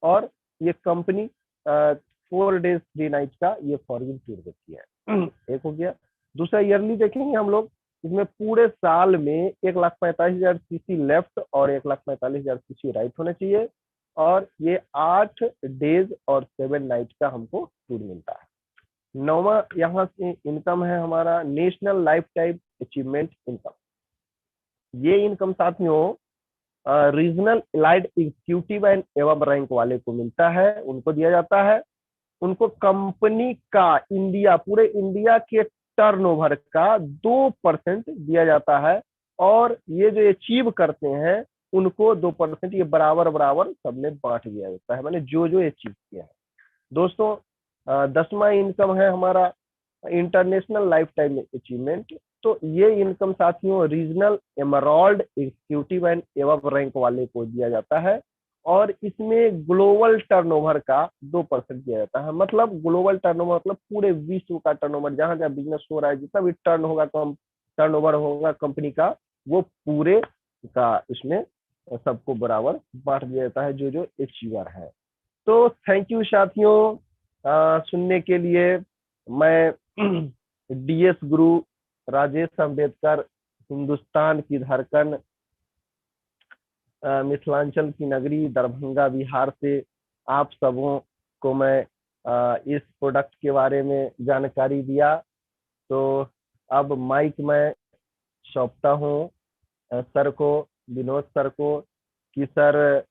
और ये कंपनी 4 डेज 3 नाइट का ये फॉरेन टूर देती है। एक हो गया। दूसरा ईयरली देखेंगे हम लोग, इसमें पूरे साल में 1,45,000 सीसी लेफ्ट और 1,45,000 सीसी राइट होना चाहिए, और ये 8 डेज और 7 नाइट का हमको टूर मिलता है। 9वां यहाँ से इनकम है हमारा national lifetime achievement income. ये इनकम साथियों regional elite executive and above rank वाले को मिलता है, उनको दिया जाता है। उनको कंपनी का पूरे इंडिया के टर्नओवर का 2% दिया जाता है, और ये जो अचीव करते हैं उनको 2% ये बराबर बराबर सबने बांट दिया जाता है, मैंने जो अचीव किया है। दोस्तों, 10वां इनकम है हमारा इंटरनेशनल लाइफ टाइम अचीवमेंट। तो ये इनकम साथियों regional emerald executive and above rank वाले को दिया जाता है, और इसमें ग्लोबल टर्नओवर का 2% दिया जाता है। मतलब ग्लोबल टर्नओवर मतलब पूरे विश्व का टर्नओवर, जहां जहां बिजनेस हो रहा है, जितना भी टर्नओवर होगा कंपनी का, वो पूरे का इसमें सबको बराबर बांट दिया जाता है जो अचीवर है। तो थैंक यू साथियों सुनने के लिए। मैं डीएस गुरु राजेश अंबेडकर, हिंदुस्तान की धड़कन, मिथिलांचल की नगरी दरभंगा बिहार से आप सबों को मैं इस प्रोडक्ट के बारे में जानकारी दिया। तो अब माइक मैं सौंपता हूँ सर को, विनोद सर को, कि सर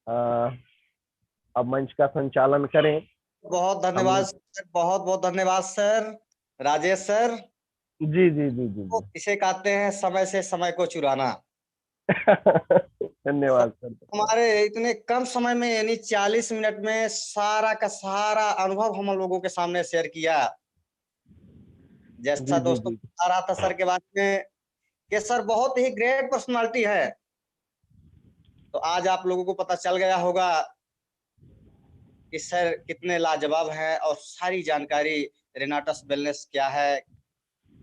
अब मंच का संचालन करें। बहुत धन्यवाद सर, बहुत बहुत धन्यवाद सर राजेश सर। जी जी जी जी तो इसे कहते हैं समय से समय को चुराना। धन्यवाद सर। हमारे इतने कम समय में यानी 40 मिनट में सारा का सारा अनुभव हम लोगों के सामने शेयर किया। जैसा जी जी दोस्तों जी बता रहा था सर के बारे में कि सर बहुत ही ग्रेट पर्सनालिटी है। तो आज आप लोगों को पता चल गया होगा कि सर कितने लाजवाब हैं, और सारी जानकारी रेनाटस वेलनेस क्या है,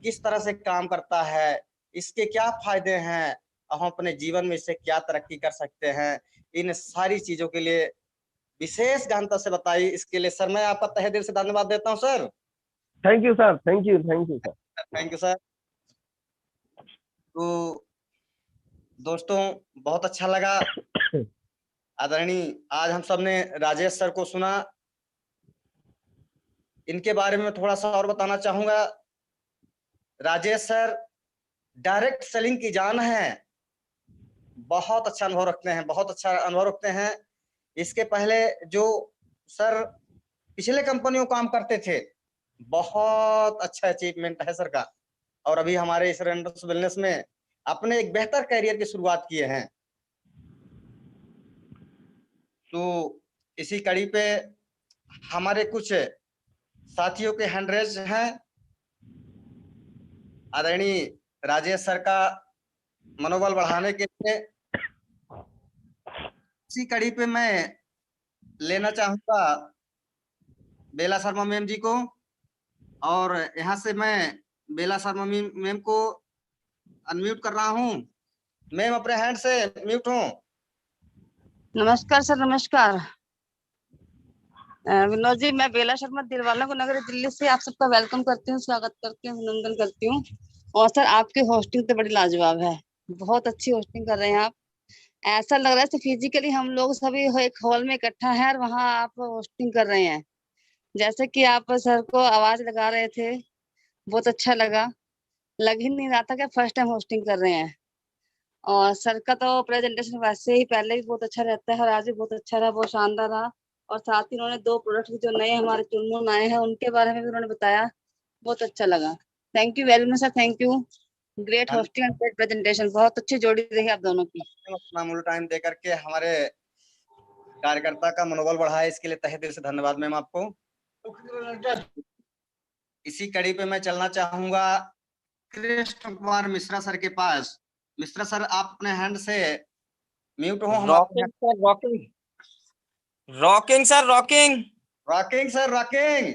किस तरह से काम करता है, इसके क्या फायदे हैं, हम अपने जीवन में इससे क्या तरक्की कर सकते हैं, इन सारी चीजों के लिए विशेष गहनता से बताई। इसके लिए सर मैं आपका तहे दिल से धन्यवाद देता हूं sir. Thank you sir, thank you sir. Thank you sir. तो दोस्तों बहुत अच्छा लगा आदरणीय, आज हम सब ने राजेश सर को सुना। इनके बारे में थोड़ा सा और बताना चाहूंगा। राजेश सर डायरेक्ट सेलिंग की जान है, बहुत अच्छा अनुभव रखते हैं, बहुत अच्छा अनुभव रखते हैं। इसके पहले जो सर पिछले कंपनियों काम करते थे, बहुत अच्छा अचीवमेंट है सर का। और अभी हमारे इस रेंडर्स वेलनेस में अपने एक बेहतर करियर की शुरुआत किए हैं। तो इसी कड़ी पे हमारे कुछ साथियों के हैंड रेज हैं। आदरणीय राजेश सर का मनोबल बढ़ाने के लिए इसी कड़ी पे मैं लेना चाहूंगा बेला शर्मा मैम जी को, और यहाँ से मैं बेला शर्मा मैम को अनम्यूट कर रहा हूँ। मैम अपने हैंड से म्यूट हूँ। नमस्कार सर, नमस्कार। विनोद जी, मैं बेला शर्मा दिलवाला को नगर दिल्ली से आप सबका वेलकम करती हूँ, स्वागत करती हूँ, अभिनंदन करती हूँ। और सर आपकी होस्टिंग तो बड़ी लाजवाब है, बहुत अच्छी होस्टिंग कर रहे हैं आप। ऐसा लग रहा है फिजिकली हम लोग सभी एक हॉल में इकट्ठा है और वहाँ आप होस्टिंग कर रहे हैं। जैसे कि आप सर को आवाज लगा रहे थे, बहुत अच्छा लगा। लग ही नहीं रहा था कि फर्स्ट टाइम होस्टिंग कर रहे हैं। और सर का तो प्रेजेंटेशन वैसे ही पहले भी बहुत अच्छा रहता है और आज भी बहुत अच्छा रहा, बहुत शानदार रहा। और साथ ही उन्होंने 2 प्रोडक्ट जो नए हमारे चुनमुन आए हैं उनके बारे में भी उन्होंने बताया, बहुत अच्छा लगा। Thank you very much sir, thank you. Great hosting and great presentation, बहुत अच्छी जोड़ी रही आप दोनों की। अपना मूल टाइम दे करके हमारे कार्यकर्ता का मनोबल बढ़ाया, इसके लिए तहे दिल से धन्यवाद मैम आपको। इसी कड़ी पे मैं चलना चाहूंगा कृष्ण कुमार मिश्रा सर के पास। मिश्रा सर आप अपने हैंड से म्यूट हो। Rocking sir, rocking rocking sir, rocking. Rocking sir, rocking.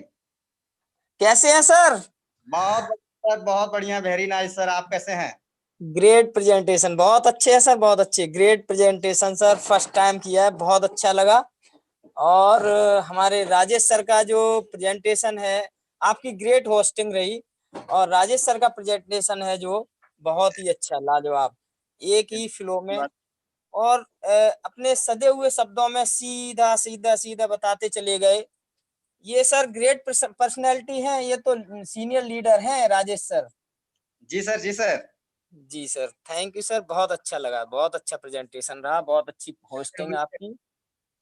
कैसे हैं सर? बहुत बढ़िया, वेरी नाइस सर। आप कैसे हैं? ग्रेट प्रेजेंटेशन, बहुत अच्छे है सर, बहुत अच्छे। Great presentation sir, first time किया है, बहुत अच्छा लगा। और हमारे राजेश सर का जो प्रेजेंटेशन है, आपकी ग्रेट होस्टिंग रही। और राजेश सर का प्रेजेंटेशन है जो बहुत ही अच्छा, लाजवाब, एक ही फ्लो में और अपने सदे हुए शब्दों में सीधा सीधा सीधा बताते चले गए। ये सर ग्रेट पर्सनैलिटी है, ये तो सीनियर लीडर हैं राजेश सर। जी सर, जी सर। जी सर, थैंक यू सर, बहुत अच्छा लगा, बहुत अच्छा प्रेजेंटेशन रहा, बहुत अच्छी होस्टिंग आपकी।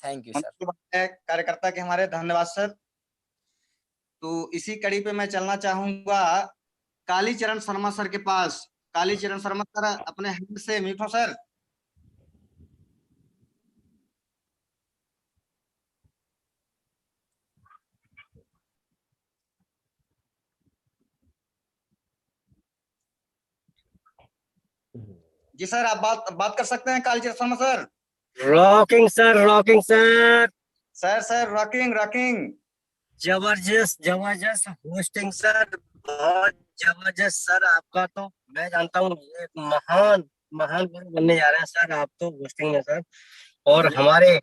Thank you sir. कार्यकर्ता के हमारे धन्यवाद सर। तो इसी कड़ी पे मैं चलना चाहूंगा कालीचरण शर्मा सर के पास। कालीचरण शर्मा सर अपने हैंड से म्यूट हो सर। जी सर, आप बात कर सकते हैं Kalicharan Sharma sir. Rocking sir, rocking sir. Sir rocking, rocking. जबरदस्त जबरदस्त होस्टिंग सर, बहुत जबरदस्त सर। आपका तो मैं जानता हूँ एक महान महान गुरु बनने जा रहे हैं सर आप तो होस्टिंग में सर। और हमारे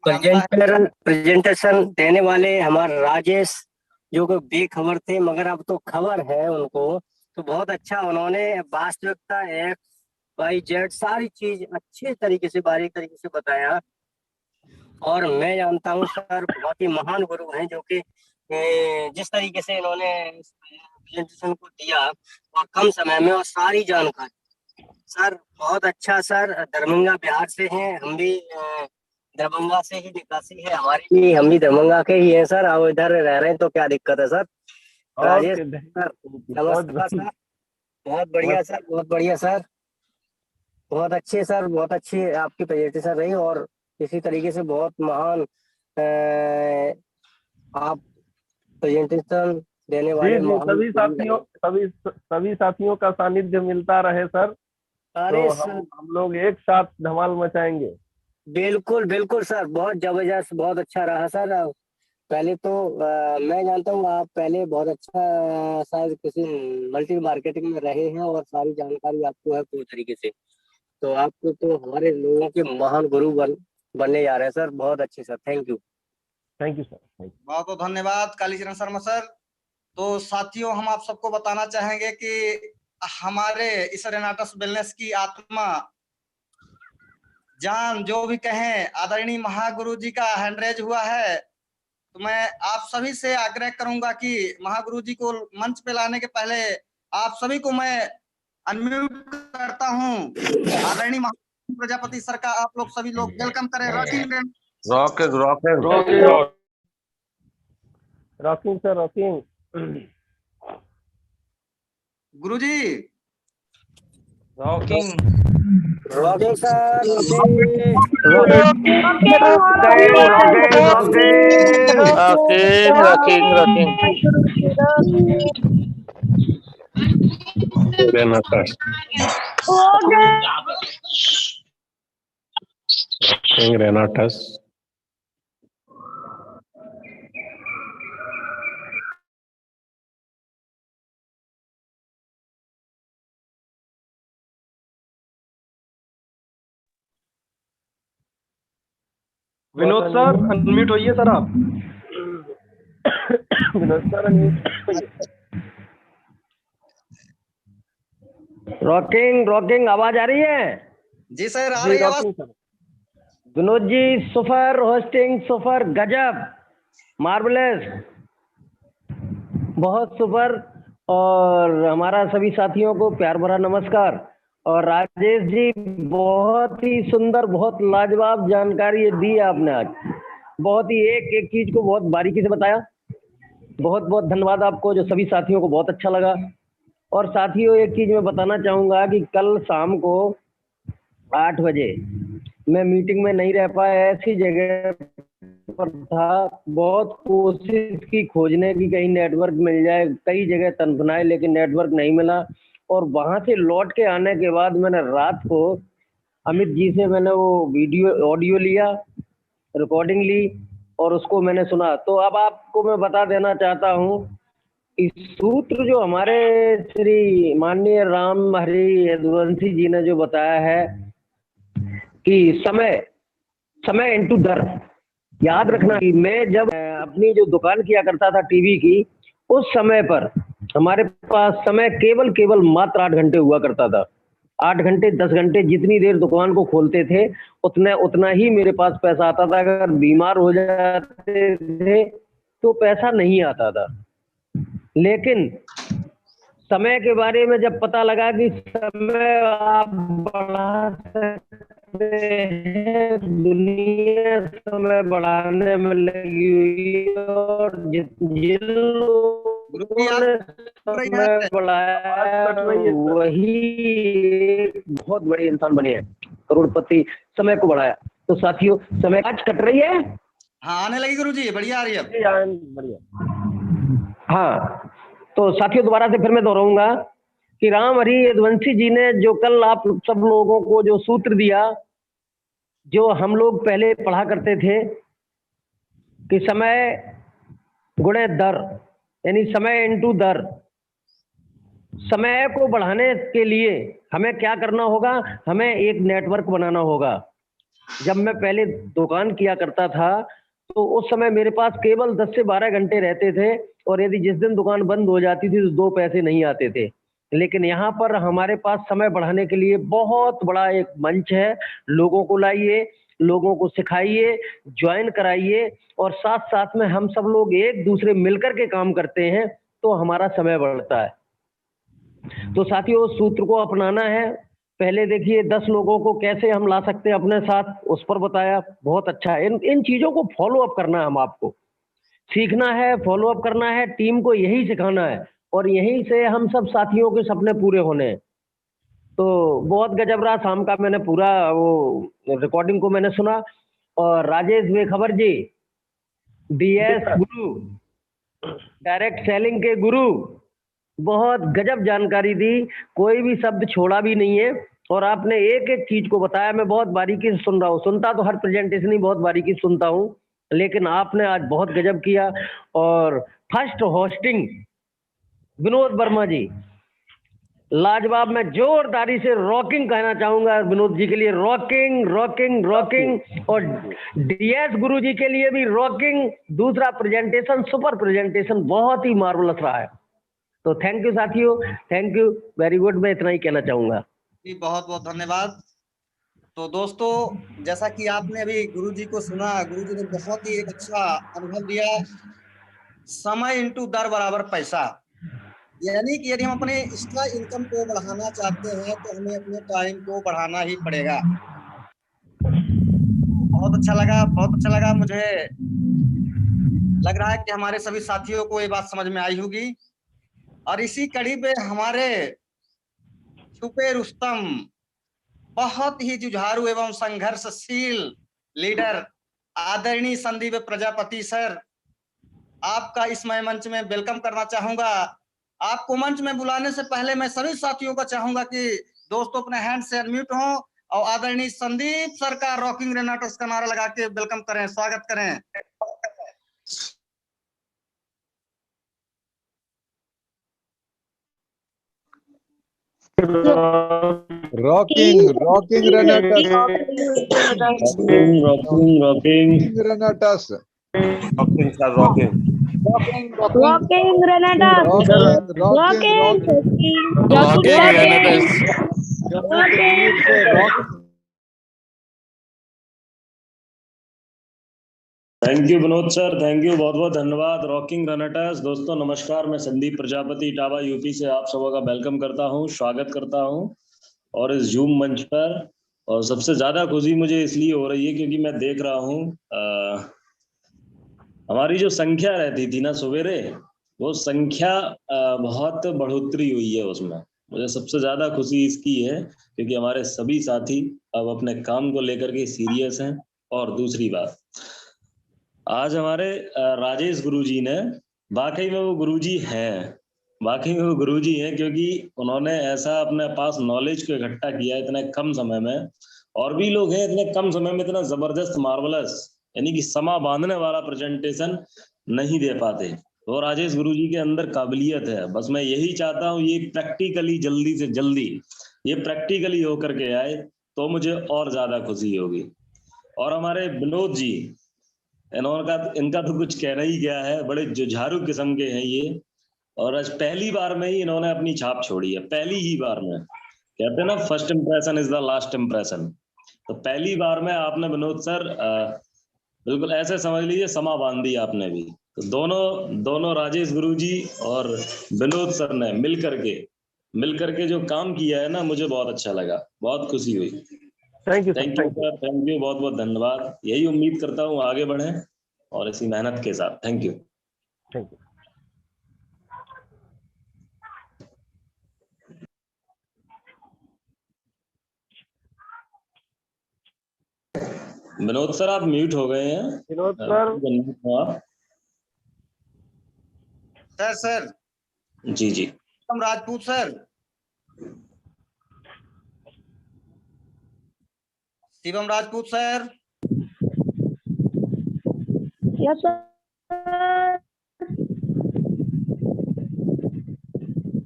प्रेजेंटेशन देने वाले हमारे राजेश, जो कि बेखबर थे मगर अब तो खबर है उनको, तो बहुत अच्छा उन्होंने वास्तविकता XYZ सारी चीज अच्छे तरीके से बारीक तरीके से बताया। और मैं जानता हूँ सर बहुत ही महान गुरु हैं, जो कि जिस तरीके से इन्होंने प्रेजेंटेशन को दिया और कम समय में और सारी जानकारी सर, बहुत अच्छा सर। दरभंगा बिहार से हैं हम भी, दरभंगा से ही निकासी है हमारी भी, हम भी दरभंगा के ही हैं सर। अब इधर रह रहे हैं तो क्या दिक्कत है सर। राजेश सर नमस्कार सर, बहुत बढ़िया सर, बहुत बढ़िया सर, बहुत अच्छे सर, बहुत अच्छी आपकी प्रेजेंटेशन रही। और इसी तरीके से बहुत महान आप प्रेजेंटेशन देने वाले जी महान सभी साथियों का सानिध्य मिलता रहे सर, अरे तो सर हम लोग एक साथ धमाल मचाएंगे। बिल्कुल बिल्कुल सर, बहुत जबरदस्त, बहुत अच्छा रहा सर। पहले तो मैं जानता हूँ आप पहले बहुत अच्छा शायद किसी मल्टी मार्केटिंग में रहे हैं और सारी जानकारी आपको है पूरी तरीके से, तो आपको तो हमारे लोगों के महान गुरु बनने जा रहे हैं सर। बहुत अच्छे sir, thank you. Thank you sir, बहुत बहुत धन्यवाद कालीचरण शर्मा सर। तो साथियों, हम आप सबको बताना चाहेंगे कि हमारे इस रेनाटस वेलनेस की आत्मा जान जो भी कहें, आदरणीय महागुरु जी का हैंडरेज हुआ है। तो मैं आप सभी से आग्रह करूंगा कि महागुरु जी को मंच पे लाने के पहले आप सभी को मैं अनम्यूट करता हूं। आदरणीय प्रजापति सर का आप लोग सभी लोग वेलकम करें। Rocking rocking rocking rocking sir, rocking. Guruji rocking rocking sir Renatus. Renatus. Vinod sir unmute होइए सर आप। विनोद सर अनम्यूट होइए। रॉकिंग रॉकिंग आवाज आ रही है? जी सर, आ जी रही आवाज। Rocking sir. Vinod ji super hosting, super गजब, मार्वलेस, बहुत सुपर। और हमारा सभी साथियों को प्यार भरा नमस्कार। और राजेश जी बहुत ही सुंदर, बहुत लाजवाब जानकारी दी आपने आज। बहुत ही एक एक चीज को बहुत बारीकी से बताया। बहुत बहुत धन्यवाद आपको, जो सभी साथियों को बहुत अच्छा लगा। और साथियों एक चीज मैं बताना चाहूंगा कि कल शाम को 8 बजे मैं मीटिंग में नहीं रह पाया, ऐसी जगह पर था। बहुत कोशिश की खोजने की, कहीं नेटवर्क मिल जाए, कई जगह तनतनाए लेकिन नेटवर्क नहीं मिला। और वहां से लौट के आने के बाद मैंने रात को अमित जी से मैंने वो वीडियो ऑडियो लिया, रिकॉर्डिंग ली और उसको मैंने सुना। तो अब आपको मैं बता देना चाहता हूँ, इस सूत्र जो हमारे श्री माननीय राम हरि यदुवंशी जी ने जो बताया है कि समय इनटू दर। याद रखना कि मैं जब अपनी जो दुकान किया करता था टीवी की, उस समय पर हमारे पास समय केवल मात्र 8 घंटे हुआ करता था। 8 घंटे 10 घंटे जितनी देर दुकान को खोलते थे उतना ही मेरे पास पैसा आता था। अगर बीमार हो जाते थे तो पैसा नहीं आता था। लेकिन समय के बारे में जब पता लगा कि समय आप बढ़ा सकते हैं, दुनिया समय बढ़ाने में लगी हुई है। और जिन गुरु जी लोगों आप ने सुन रही समय हैं? बढ़ाया वही एक बहुत बड़े इंसान बने हैं, करोड़पति, समय को बढ़ाया। तो साथियों समय आज कट रही है। हाँ, आने लगी गुरु जी, बढ़िया आ रही है अब। बढ़िया। हाँ, तो साथियों दोबारा से फिर मैं दोहराऊंगा कि राम हरि यदुवंशी जी ने जो कल आप सब लोगों को जो सूत्र दिया, जो हम लोग पहले पढ़ा करते थे कि समय गुणे दर, यानी समय इनटू दर। समय को बढ़ाने के लिए हमें क्या करना होगा? हमें एक नेटवर्क बनाना होगा। जब मैं पहले दुकान किया करता था तो उस समय मेरे पास केवल 10 से 12 घंटे रहते थे। और यदि जिस दिन दुकान बंद हो जाती थी तो 2 पैसे नहीं आते थे। लेकिन यहाँ पर हमारे पास समय बढ़ाने के लिए बहुत बड़ा एक मंच है। लोगों को लाइए, लोगों को सिखाइए, ज्वाइन कराइए और साथ साथ में हम सब लोग एक दूसरे मिलकर के काम करते हैं तो हमारा समय बढ़ता है। तो साथियों उस सूत्र को अपनाना है। पहले देखिए 10 लोगों को कैसे हम ला सकते हैं अपने साथ, उस पर बताया। बहुत अच्छा है। इन चीजों को फॉलो अप करना है, हम आपको सीखना है, फॉलो अप करना है, टीम को यही सिखाना है और यहीं से हम सब साथियों के सपने पूरे होने हैं। तो बहुत गजब रहा शाम का। मैंने पूरा वो रिकॉर्डिंग को मैंने सुना। और राजेश बेखबर जी, डीएस गुरु, डायरेक्ट सेलिंग के गुरु, बहुत गजब जानकारी दी। कोई भी शब्द छोड़ा भी नहीं है और आपने एक एक चीज को बताया। मैं बहुत बारीकी से सुन रहा हूँ, सुनता तो हर प्रेजेंटेशन ही बहुत बारीकी से सुनता हूँ, लेकिन आपने आज बहुत गजब किया। और फर्स्ट होस्टिंग विनोद वर्मा जी, लाजवाब। मैं जोरदारी से रॉकिंग कहना चाहूंगा विनोद जी के लिए। Rocking rocking rocking. और डीएस गुरु जी के लिए भी रॉकिंग। दूसरा प्रेजेंटेशन, सुपर प्रेजेंटेशन, बहुत ही मार्वलस रहा है। तो थैंक यू साथियों, थैंक यू वेरी गुड। मैं इतना ही कहना चाहूंगा जी, बहुत बहुत धन्यवाद। तो दोस्तों, जैसा कि आपने अभी गुरु जी को सुना, गुरु जी ने बहुत ही एक अच्छा अनुभव दिया। समय इंटू दर बराबर पैसा, यानी कि यदि हम अपने एक्स्ट्रा इनकम को बढ़ाना चाहते हैं तो हमें अपने टाइम को बढ़ाना ही पड़ेगा। बहुत अच्छा लगा, बहुत अच्छा लगा। मुझे लग रहा है कि हमारे सभी साथियों को ये बात समझ में आई होगी। और इसी कड़ी पे हमारे तुपे रुस्तम, बहुत ही जुझारू एवं संघर्षशील लीडर आदरणीय संदीप प्रजापति सर, आपका इस मैं मंच में वेलकम करना चाहूंगा। आपको मंच में बुलाने से पहले मैं सभी साथियों को चाहूंगा कि दोस्तों अपने हैंड से अनम्यूट हों और आदरणीय संदीप सर का रॉकिंग रेनाटस का नारा लगा के वेलकम करें, स्वागत करें। Rocking Renatus. Rocking. Renatus. Rocking, sir, rocking. Rocking Renatus. Rocking. Thank you Vinod sir, thank you, बहुत बहुत धन्यवाद। रॉकिंग रनटर्स। दोस्तों नमस्कार, मैं संदीप प्रजापति इटावा यूपी से आप सबों का वेलकम करता हूं, स्वागत करता हूं और इस जूम मंच पर। और सबसे ज्यादा खुशी मुझे इसलिए हो रही है क्योंकि मैं देख रहा हूं हमारी जो संख्या रहती थी ना सवेरे, वो संख्या बहुत बढ़ोतरी हुई है उसमें। मुझे सबसे ज्यादा खुशी इसकी है क्योंकि हमारे सभी साथी अब अपने काम को लेकर के सीरियस हैं। और दूसरी बात, आज हमारे राजेश गुरुजी ने, वाकई में वो गुरुजी हैं, वाकई में वो गुरुजी हैं, क्योंकि उन्होंने ऐसा अपने पास नॉलेज को इकट्ठा किया इतने कम समय में। और भी लोग हैं इतने कम समय में इतना जबरदस्त मार्वलस, यानी कि समा बांधने वाला प्रेजेंटेशन नहीं दे पाते। तो राजेश गुरुजी के अंदर काबिलियत है। बस मैं यही चाहता हूँ ये प्रैक्टिकली जल्दी से जल्दी ये प्रैक्टिकली होकर के आए तो मुझे और ज्यादा खुशी होगी। और हमारे विनोद जी, इनका तो कुछ कहना ही क्या है, बड़े जुझारू किस्म के हैं ये। और आज पहली बार में ही इन्होंने अपनी छाप छोड़ी है, पहली ही बार में। कहते हैं ना, first impression is the last impression. तो पहली बार में आपने विनोद सर बिल्कुल ऐसे समझ लीजिए समा बांध दी आपने भी। तो दोनों राजेश गुरुजी और विनोद सर ने मिल करके जो काम किया है ना, मुझे बहुत अच्छा लगा, बहुत खुशी हुई। Thank you sir, thank you, बहुत बहुत धन्यवाद। यही उम्मीद करता हूँ आगे बढ़े और इसी मेहनत के साथ। Thank you. Thank you. Vinod sir आप म्यूट हो गए हैं। विनोद सर। सर जी जी। हम Rajput sir, Shivam Rajput sir. Yes, sir.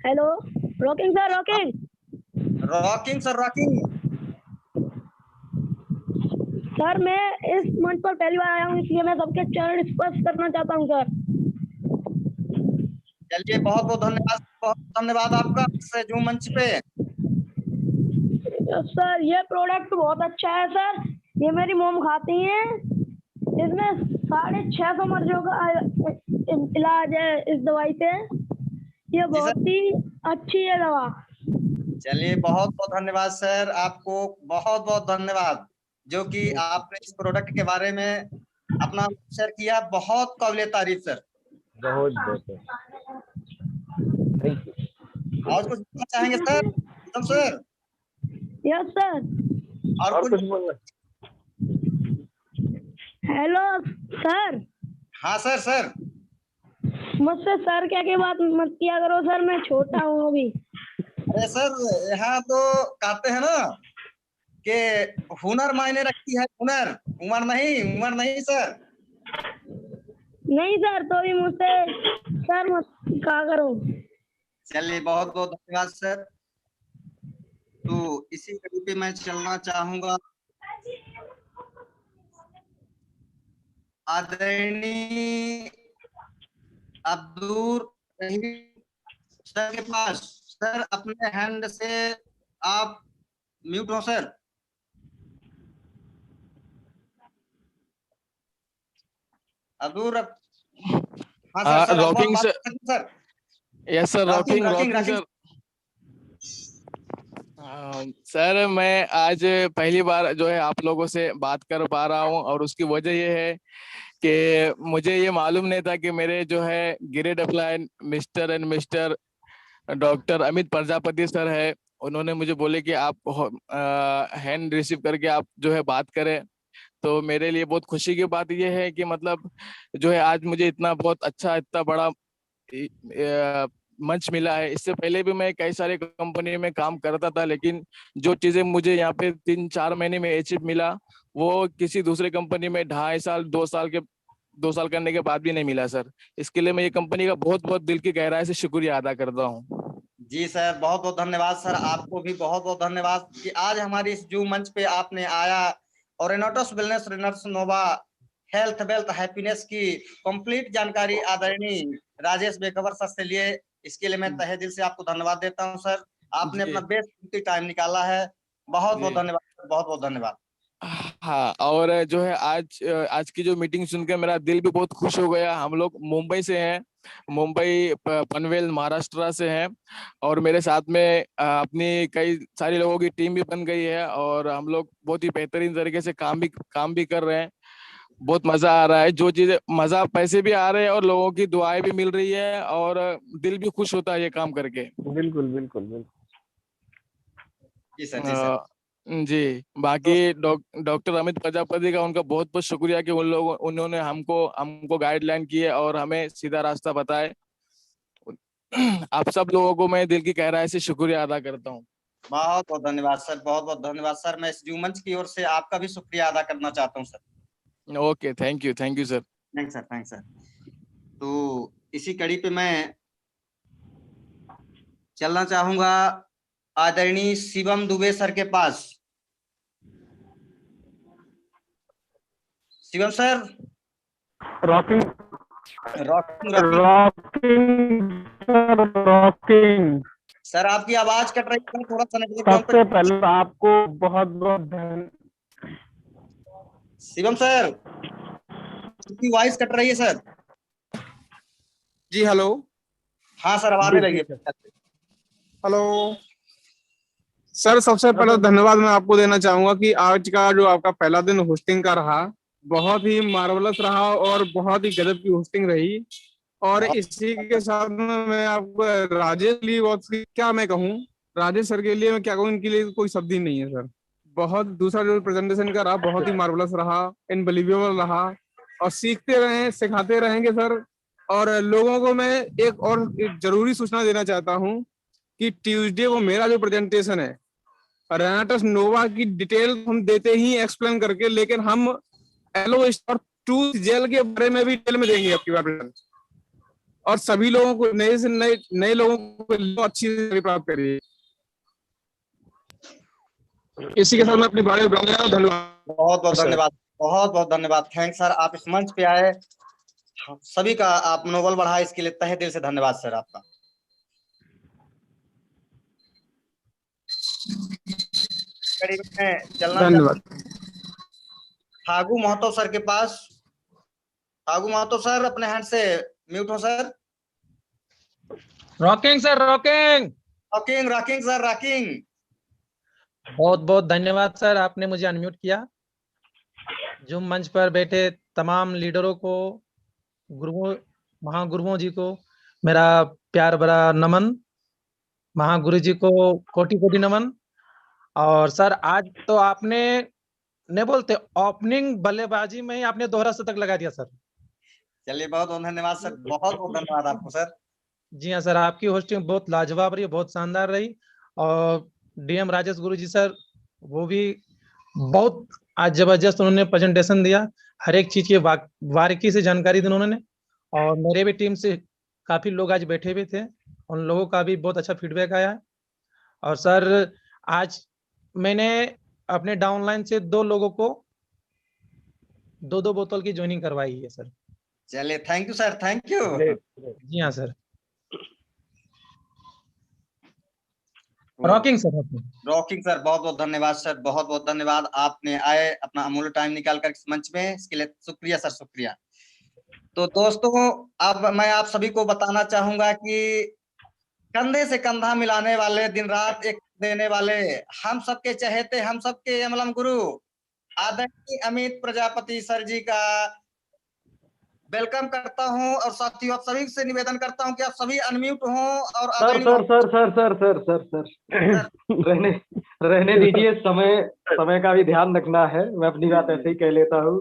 Hello. Rocking, sir. Rocking. Rocking sir, rocking. Sir मैं इस मंच पर पहली बार आया हूँ, इसलिए मैं सबके चरण स्पर्श करना चाहता हूँ सर। चलिए, बहुत बहुत धन्यवाद, बहुत धन्यवाद आपका इस जूम मंच पे। सर ये प्रोडक्ट बहुत अच्छा है सर। ये मेरी मोम खाती हैं, इसमें 650 मरीजों का इलाज है इस दवाई से। ये बहुत ही अच्छी है दवा। चलिए, बहुत बहुत धन्यवाद सर, आपको बहुत बहुत धन्यवाद जो कि आपने इस प्रोडक्ट के बारे में अपना शेयर किया। बहुत काबिल तारीफ सर। बहुत बहुत थैंक यू। और कुछ बोलना चाहेंगे सर? एकदम सर। Yes sir. और कुछ बोलना? Hello sir. हाँ सर। मुझसे सर क्या के बात मत किया करो सर, मैं छोटा हूँ अभी। अरे सर, यहाँ तो कहते हैं ना कि हुनर मायने रखती है, हुनर, उम्र नहीं सर। नहीं सर, तो भी मुझसे सर मत कहा करो। चलिए, बहुत बहुत धन्यवाद सर। तो इसी कड़ी पे मैं चलना चाहूंगा आदरणीय अब्दुल रहीम सर के पास। सर अपने हैंड से आप म्यूट हो सर। अब्दुल हाँ sir, rocking sir. Sir. Yes sir, rocking rocking sir. Sir मैं आज पहली बार जो है आप लोगों से बात कर पा रहा हूँ, और उसकी वजह ये है कि मुझे ये मालूम नहीं था कि मेरे जो है grade apply mister doctor Amit Prajapati sir है, उन्होंने मुझे बोले कि आप हैंड रिसीव करके आप जो है बात करें। तो मेरे लिए बहुत खुशी की बात यह है कि मतलब जो है आज मुझे इतना बहुत अच्छा, इतना बड़ा मंच मिला है। इससे पहले भी मैं कई सारे कंपनी में काम करता था, लेकिन जो चीजें मुझे यहाँ पे 3-4 महीने में अचीव मिला, वो किसी दूसरे कंपनी में 2.5 साल 2 साल करने के बाद भी नहीं मिला सर। इसके लिए मैं ये कंपनी का बहुत बहुत दिल की गहराई से शुक्रिया अदा करता हूँ। जी सर, बहुत बहुत धन्यवाद सर, आपको भी बहुत बहुत धन्यवाद कि आज हमारी इस जूम मंच पे आपने आया और रेनाटस वेलनेस रेनाटस नोवा हेल्थ वेल्थ हैप्पीनेस की कंप्लीट जानकारी आदरणीय राजेश बेखबर सर से लिए। इसके लिए मैं तहे दिल से आपको धन्यवाद देता हूं सर। आपने जी अपना बेस्ट टाइम निकाला है, बहुत बहुत जी। धन्यवाद सर, बहुत बहुत धन्यवाद। हाँ, और जो है आज की जो मीटिंग सुनकर मेरा दिल भी बहुत खुश हो गया। हम लोग मुंबई से हैं, मुंबई पनवेल महाराष्ट्र से हैं, और मेरे साथ में अपनी कई सारे लोगों की टीम भी बन गई है, और हम लोग बहुत ही बेहतरीन तरीके से काम भी कर रहे हैं। बहुत मजा आ रहा है। जो चीजें मजा, पैसे भी आ रहे हैं और लोगों की दुआएं भी मिल रही है, और दिल भी खुश होता है ये काम करके। बिल्कुल बिल्कुल बिल्कुल। जी सर, जी सर। जी, बाकी डॉक्टर अमित प्रजापति का उनका बहुत बहुत शुक्रिया कि उन्होंने हमको गाइडलाइन किए और हमें सीधा रास्ता बताए। आप सब लोगों को मैं दिल की गहराई से शुक्रिया अदा करता हूँ। बहुत बहुत धन्यवाद सर, बहुत बहुत धन्यवाद सर। मैं इस जूम मंच की ओर से आपका भी शुक्रिया अदा करना चाहता हूँ sir. Okay, thank you sir. Thanks sir, thanks sir. तो इसी कड़ी पे मैं चलना चाहूंगा आदरणीय शिवम दुबे सर के पास। Shivam sir. Rocking rocking rocking rocking. Sir, आपकी आवाज कट रही है, थोड़ा सा नेटवर्क डाउन सबसे पे। पहले आपको बहुत बहुत धन्यवाद। शिवम सर, आपकी वॉइस कट रही है सर। जी हेलो। हाँ सर, अब आने जी लगी जी है। सर। हेलो सर, सबसे पहले धन्यवाद मैं आपको देना चाहूंगा कि आज का जो आपका पहला दिन होस्टिंग का रहा, बहुत ही मार्वलस रहा और बहुत ही गजब की होस्टिंग रही। और इसी के साथ में मैं आपको राजेश के लिए क्या मैं कहूँ, राजेश सर के लिए मैं क्या कहूँ, इनके लिए कोई शब्द ही नहीं है सर। बहुत दूसरा जो प्रेजेंटेशन का रहा बहुत ही मार्वलस रहा, इनबिलीवेबल रहा, और सीखते रहे सिखाते रहेंगे सर। और लोगों को मैं एक जरूरी सूचना देना चाहता हूँ कि ट्यूसडे को मेरा जो प्रेजेंटेशन है रेनाटस नोवा की डिटेल हम देते ही एक्सप्लेन करके, लेकिन हम एलो और टूथ जेल के बारे में भी डिटेल में देंगे आपकी बार, और सभी लोगों को नए से नए लोगों को अच्छी प्राप्त करिए। इसी के साथ मैं अपनी बात धन्यवाद। बहुत बहुत धन्यवाद, बहुत बहुत धन्यवाद। थैंक्स सर, आप इस मंच पे आए, सभी का आप मनोबल बढ़ाए, इसके लिए तहे दिल से धन्यवाद सर आपका। चलना धन्यवाद। फागू महतो सर के पास। फागू महतो सर, अपने हैंड से म्यूट हो sir. Rocking sir, rocking rocking rocking sir, rocking. बहुत बहुत धन्यवाद सर, आपने मुझे अनम्यूट किया। जूम मंच पर बैठे तमाम लीडरों को, गुरुओं, महागुरुओं जी को मेरा प्यार भरा नमन, महागुरु जी को कोटि कोटि नमन। और सर आज तो आपने नहीं बोलते ओपनिंग बल्लेबाजी में ही आपने दोहरा शतक लगा दिया सर। चलिए, बहुत बहुत धन्यवाद सर, बहुत बहुत धन्यवाद आपको सर। जी हाँ सर, आपकी होस्टिंग बहुत लाजवाब रही, बहुत शानदार रही। और डीएम राजेश गुरु जी सर, वो भी बहुत आज जबरदस्त उन्होंने प्रेजेंटेशन दिया, हर एक चीज की बारीकी से जानकारी दी उन्होंने। और मेरे भी टीम से काफी लोग आज बैठे हुए थे, उन लोगों का भी बहुत अच्छा फीडबैक आया है। और सर आज मैंने अपने डाउनलाइन से 2 लोगों को 2-2 बोतल की ज्वाइनिंग करवाई है सर। चलिए, thank you sir, thank you. जी हाँ sir. Rocking sir, rocking sir, बहुत बहुत धन्यवाद सर, बहुत बहुत धन्यवाद। आपने आए, अपना अमूल्य टाइम निकाल कर इस मंच में, इसके लिए शुक्रिया सर, शुक्रिया। तो दोस्तों, अब मैं आप सभी को बताना चाहूंगा कि कंधे से कंधा मिलाने वाले, दिन रात एक देने वाले, हम सबके चहेते, हम सबके अमलम गुरु आदरणीय अमित प्रजापति सर जी का वेलकम करता हूं और साथियों आप सभी से निवेदन करता हूं कि आप सभी अनम्यूट हों और सर आदरणीय sir sir sir sir sir sir sir रहने रहने दीजिए, समय का भी ध्यान रखना है। मैं अपनी बात ऐसे ही कह लेता हूँ।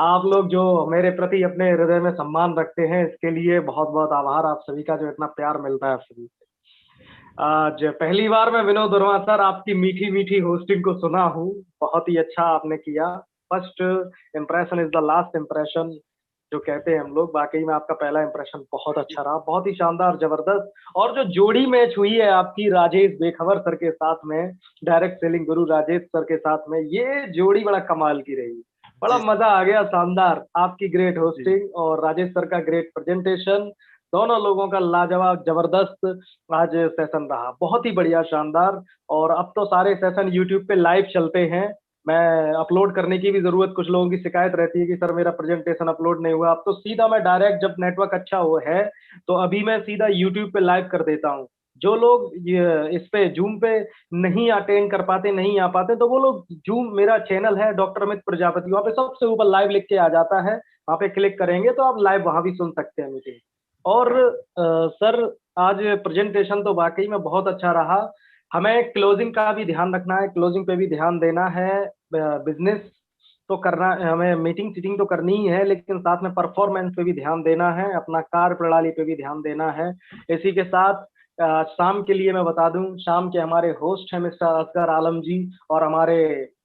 आप लोग जो मेरे प्रति अपने हृदय में सम्मान रखते हैं, इसके लिए बहुत बहुत आभार। आप सभी का जो इतना प्यार मिलता है आप सभी से। आज पहली बार मैं विनोद वर्मा सर आपकी मीठी मीठी होस्टिंग को सुना हूँ। बहुत ही अच्छा आपने किया। First impression is the last impression जो कहते हैं हम लोग। वाकई में आपका पहला इंप्रेशन बहुत अच्छा रहा, बहुत ही शानदार, जबरदस्त। और जो जोड़ी मैच हुई है आपकी राजेश बेखबर सर के साथ में, डायरेक्ट सेलिंग गुरु राजेश सर के साथ में, ये जोड़ी बड़ा कमाल की रही। बड़ा मजा आ गया, शानदार। आपकी ग्रेट होस्टिंग और राजेश सर का ग्रेट प्रेजेंटेशन, दोनों लोगों का लाजवाब जबरदस्त आज सेशन रहा। बहुत ही बढ़िया, शानदार। और अब तो सारे सेशन यूट्यूब पे लाइव चलते हैं। मैं अपलोड करने की भी जरूरत, कुछ लोगों की शिकायत रहती है कि सर मेरा प्रेजेंटेशन अपलोड नहीं हुआ। अब तो सीधा मैं डायरेक्ट, जब नेटवर्क अच्छा हो है तो अभी मैं सीधा यूट्यूब पे लाइव कर देता हूँ। जो लोग इस पे जूम पे नहीं अटेंड कर पाते, नहीं आ पाते, तो वो लोग जूम, मेरा चैनल है डॉक्टर अमित प्रजापति, वहाँ पे सबसे ऊपर लाइव लिख के आ जाता है। वहाँ पे क्लिक करेंगे तो आप लाइव वहाँ भी सुन सकते हैं मीटिंग। और सर आज प्रेजेंटेशन तो वाकई में बहुत अच्छा रहा। हमें क्लोजिंग का भी ध्यान रखना है, क्लोजिंग पे भी ध्यान देना है। बिजनेस तो करना, हमें मीटिंग सीटिंग तो करनी ही है, लेकिन साथ में परफॉर्मेंस पे भी ध्यान देना है, अपना कार्य प्रणाली पे भी ध्यान देना है। इसी के साथ शाम के लिए मैं बता दूं, शाम के हमारे होस्ट हैं मिस्टर असगर आलम जी, और हमारे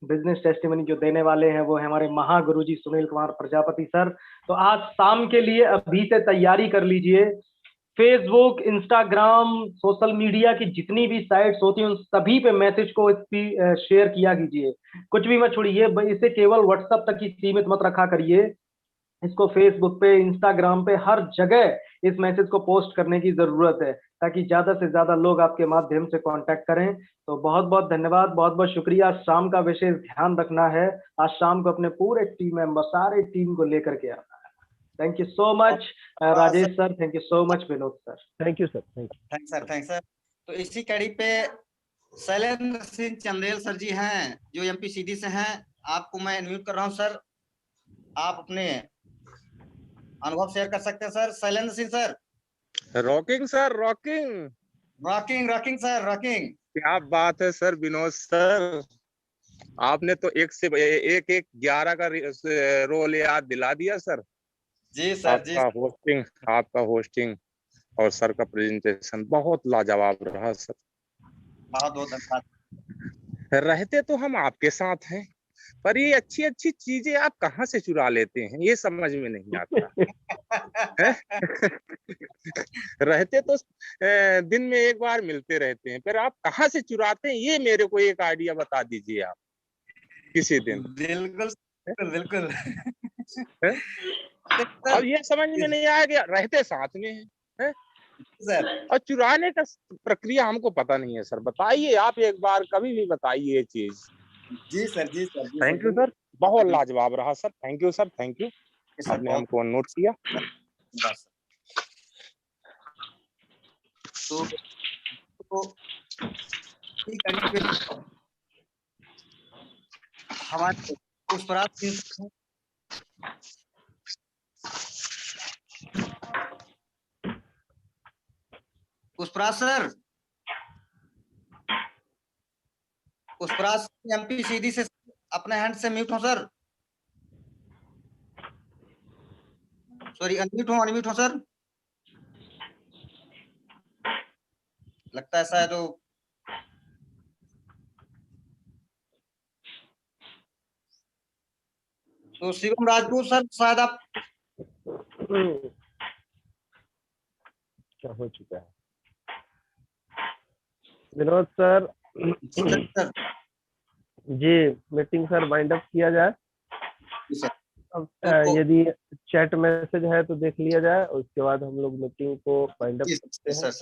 बिजनेस टेस्टिमनी जो देने वाले हैं वो है हमारे महागुरु जी सुनील कुमार प्रजापति सर। तो आज शाम के लिए अभी से तैयारी कर लीजिए। फेसबुक, इंस्टाग्राम, सोशल मीडिया की जितनी भी साइट्स होती हैं उन सभी पे मैसेज को शेयर किया कीजिए। कुछ भी मत छोड़िए, इसे केवल व्हाट्सएप तक ही सीमित मत रखा करिए। इसको फेसबुक पे, इंस्टाग्राम पे, हर जगह इस मैसेज को पोस्ट करने की जरूरत है, ताकि ज्यादा से ज्यादा लोग आपके माध्यम से कांटेक्ट करें। तो बहुत बहुत धन्यवाद, बहुत बहुत शुक्रिया। शाम का विशेष ध्यान रखना है। आज शाम को अपने पूरे टीम मेंबर, सारे टीम को लेकर के आना है। Thank you so much Rajesh sir, thank you so much Vinod sir. Thank you sir, thank you. Thanks sir, thanks sir. तो इसी कड़ी पे शैलेंद्र सिंह चंदेल सर जी हैं जो एमपीसीडी से हैं। आपको मैं अनम्यूट कर रहा हूं सर, आप अपने अनुभव शेयर कर सकते हैं sir. Shailendra Singh sir. Rocking sir, rocking rocking rocking sir, rocking. क्या बात है सर विनोद सर, आपने तो एक से एक 11 का रोल याद दिला दिया सर। जी सर, जी आपका होस्टिंग और सर का प्रेजेंटेशन बहुत लाजवाब रहा सर। बहुत बहुत धन्यवाद। रहते तो हम आपके साथ हैं, पर ये अच्छी अच्छी चीजें आप कहाँ से चुरा लेते हैं, ये समझ में नहीं आता। रहते तो दिन में एक बार मिलते रहते हैं, पर आप कहाँ से चुराते हैं, ये मेरे को एक आइडिया बता दीजिए आप किसी दिन। बिल्कुल बिल्कुल। अब ये समझ में नहीं आया, रहते साथ में है सर, और चुराने का प्रक्रिया हमको पता नहीं है सर। बताइए आप एक बार, कभी भी बताइए ये चीज। जी सर, जी सर। थैंक यू सर, बहुत लाजवाब रहा sir. Thank you sir, thank you, आपने हमको नोट किया। हमारे पुष्पराज सिंह, पुष्पराज सर, पुष्पराज एमपीसीडी से अपने हैंड से म्यूट हो सर। सॉरी, अनम्यूट हो सर। लगता है ऐसा है तो शिवम राजपूत सर, शायद आप क्या हो चुका है विनोद सर। जी मीटिंग सर वाइंड अप किया जाए। अब यदि चैट मैसेज है तो देख लिया जाए, उसके बाद हम लोग मीटिंग को वाइंड अप करते हैं।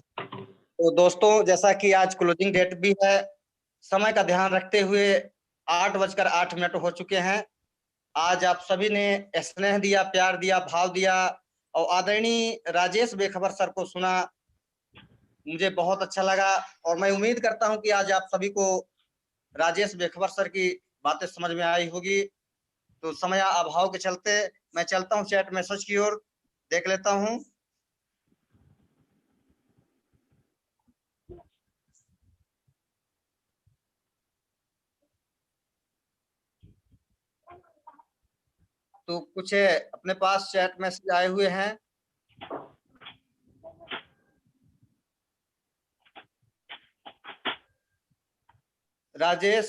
तो दोस्तों, जैसा कि आज क्लोजिंग डेट भी है, समय का ध्यान रखते हुए 8:08 हो चुके हैं। आज आप सभी ने स्नेह दिया, प्यार दिया, भाव दिया और आदरणीय राजेश बेखबर सर को सुना, मुझे बहुत अच्छा लगा। और मैं उम्मीद करता हूं कि आज आप सभी को राजेश बेखबर सर की बातें समझ में आई होगी। तो समय अभाव के चलते मैं चलता हूं चैट मैसेज की ओर। देख लेता हूं। तो कुछ अपने पास चैट मैसेज आए हुए हैं। Rajesh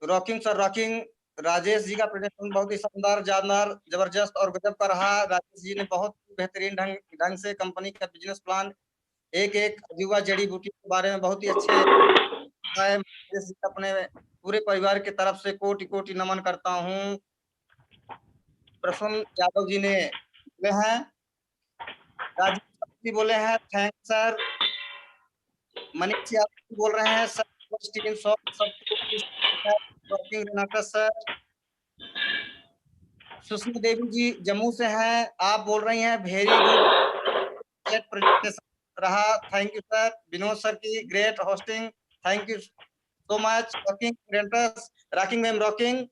rocking sir rocking, Rajesh ji का प्रेजेंटेशन बहुत ही शानदार, जानदार, जबरदस्त और गजब का रहा। राजेश जी ने बहुत बेहतरीन ढंग से कंपनी का बिजनेस प्लान, एक एक युवा जड़ी बूटी के बारे में बहुत ही अच्छे है। राजेश जी अपने पूरे परिवार की तरफ से कोटि कोटि नमन करता हूँ। प्रसन्न यादव जी ने बोले हैं, राजेश जी बोले हैं थैंक सर। मनीष यादव बोल रहे हैं sir team sir. Sushma Devi ji Jammu से हैं, आप बोल रही हैं वेरी गुड प्रेजेंटेशन रहा, thank you sir. Vinod sir की great hosting, thank you so much. Rocking presenters, rocking ma'am rocking.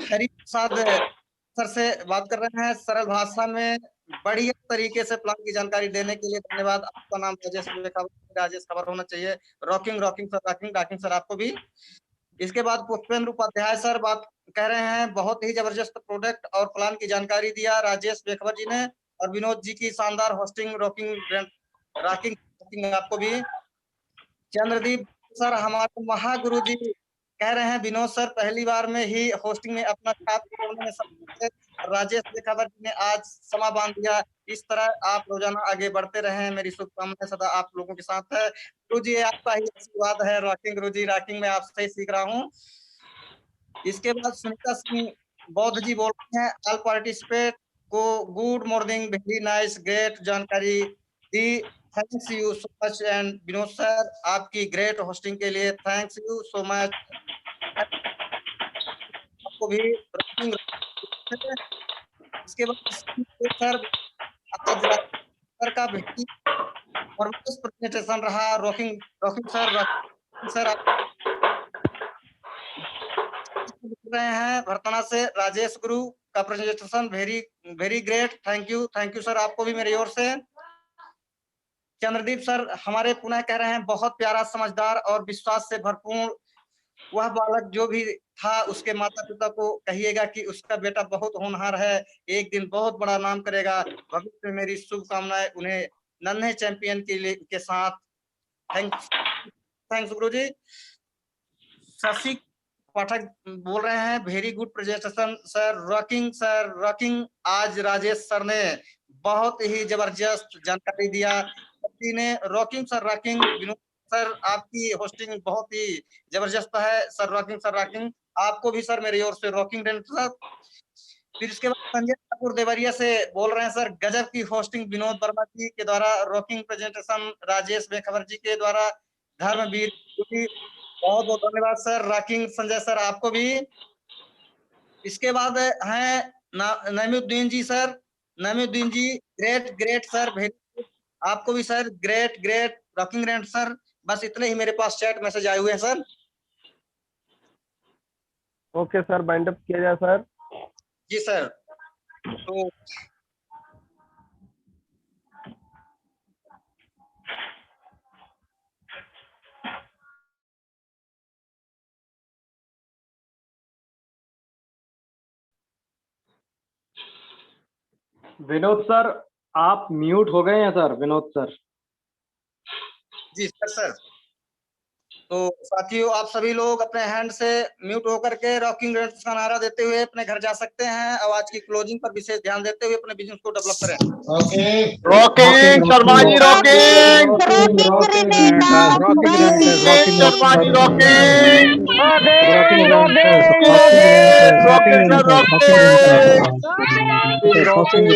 Hari Prasad sir से बात कर रहे हैं सरल भाषा में, बढ़िया तरीके से प्लान की जानकारी देने के लिए धन्यवाद। आपका नाम राजेश खबर होना चाहिए। Rocking rocking sir, rocking rocking sir आपको भी। इसके बाद पुष्पेंद्र उपाध्याय सर बात कह रहे हैं, बहुत ही जबरदस्त प्रोडक्ट और प्लान की जानकारी दिया राजेश बेखबर जी ने, और विनोद जी की शानदार होस्टिंग, रॉकिंग आपको भी। चंद्रदीप सर हमारे महागुरु जी कह रहे हैं, विनोद सर पहली बार में ही होस्टिंग में अपना छात्र छोड़ने में राजेश बेखबर जी ने आज समा बांध दिया। इस तरह आप रोजाना आगे बढ़ते रहे, मेरी शुभकामनाएं सदा आप लोगों के साथ है। गुरु जी आपका ही आशीर्वाद है। रॉकिंग गुरु जी, रॉकिंग में आपसे ही सीख रहा हूँ। इसके बाद सुनीता सिंह बौद्ध जी बोल रहे हैं, ऑल पार्टिसिपेट को good morning, very nice, great जानकारी दी, thanks you so much. And Vinod sir आपकी ग्रेट होस्टिंग के लिए थैंक्स यू सो मच। आपको भी। इसके बाद सर आज सर का प्रेजेंटेशन रहा, रॉकिंग रॉकिंग सर आप रहे हैं भरतना से, राजेश गुरु का presentation very very great, thank you sir आपको भी मेरी ओर से। चंद्रदीप सर हमारे पुनः कह रहे हैं, बहुत प्यारा, समझदार और विश्वास से भरपूर वह बालक जो भी था, उसके माता पिता को कहिएगा कि उसका बेटा बहुत होनहार है, एक दिन बहुत बड़ा नाम करेगा, भविष्य में मेरी शुभकामनाएं उन्हें नन्हे चैंपियन के साथ। थैंक्स गुरु जी। शशि पाठक बोल रहे हैं, very good presentation sir, rocking. आज राजेश सर ने बहुत ही जबरदस्त जानकारी दिया ने, rocking sir rocking. Vinod sir आपकी होस्टिंग बहुत ही जबरदस्त है सर, रॉकिंग आपको भी सर मेरी ओर से रॉकिंग सर। फिर इसके बाद संजय ठाकुर देवरिया से बोल रहे हैं, सर गजब की होस्टिंग विनोद वर्मा जी के द्वारा, रॉकिंग प्रेजेंटेशन राजेश बेखबर जी के द्वारा, धर्मवीर बहुत बहुत धन्यवाद सर, रॉकिंग संजय सर आपको भी। इसके बाद हैं नईमुद्दीन जी सर, नईमुद्दीन जी ग्रेट सर, आपको भी sir great rocking great sir. बस इतने ही मेरे पास चैट मैसेज आए हुए हैं sir. Okay sir, bind up किया जाए सर। जी सर। तो विनोद सर आप म्यूट हो गए हैं सर, विनोद सर। जी सर। तो साथियों आप सभी लोग अपने हैंड से म्यूट होकर के रॉकिंग रेट्स का नारा देते हुए अपने घर जा सकते हैं। अब आज की क्लोजिंग पर विशेष ध्यान देते हुए अपने बिजनेस को डेवलप करें। Rocking Sharma ji, rocking Sharma ji, rocking.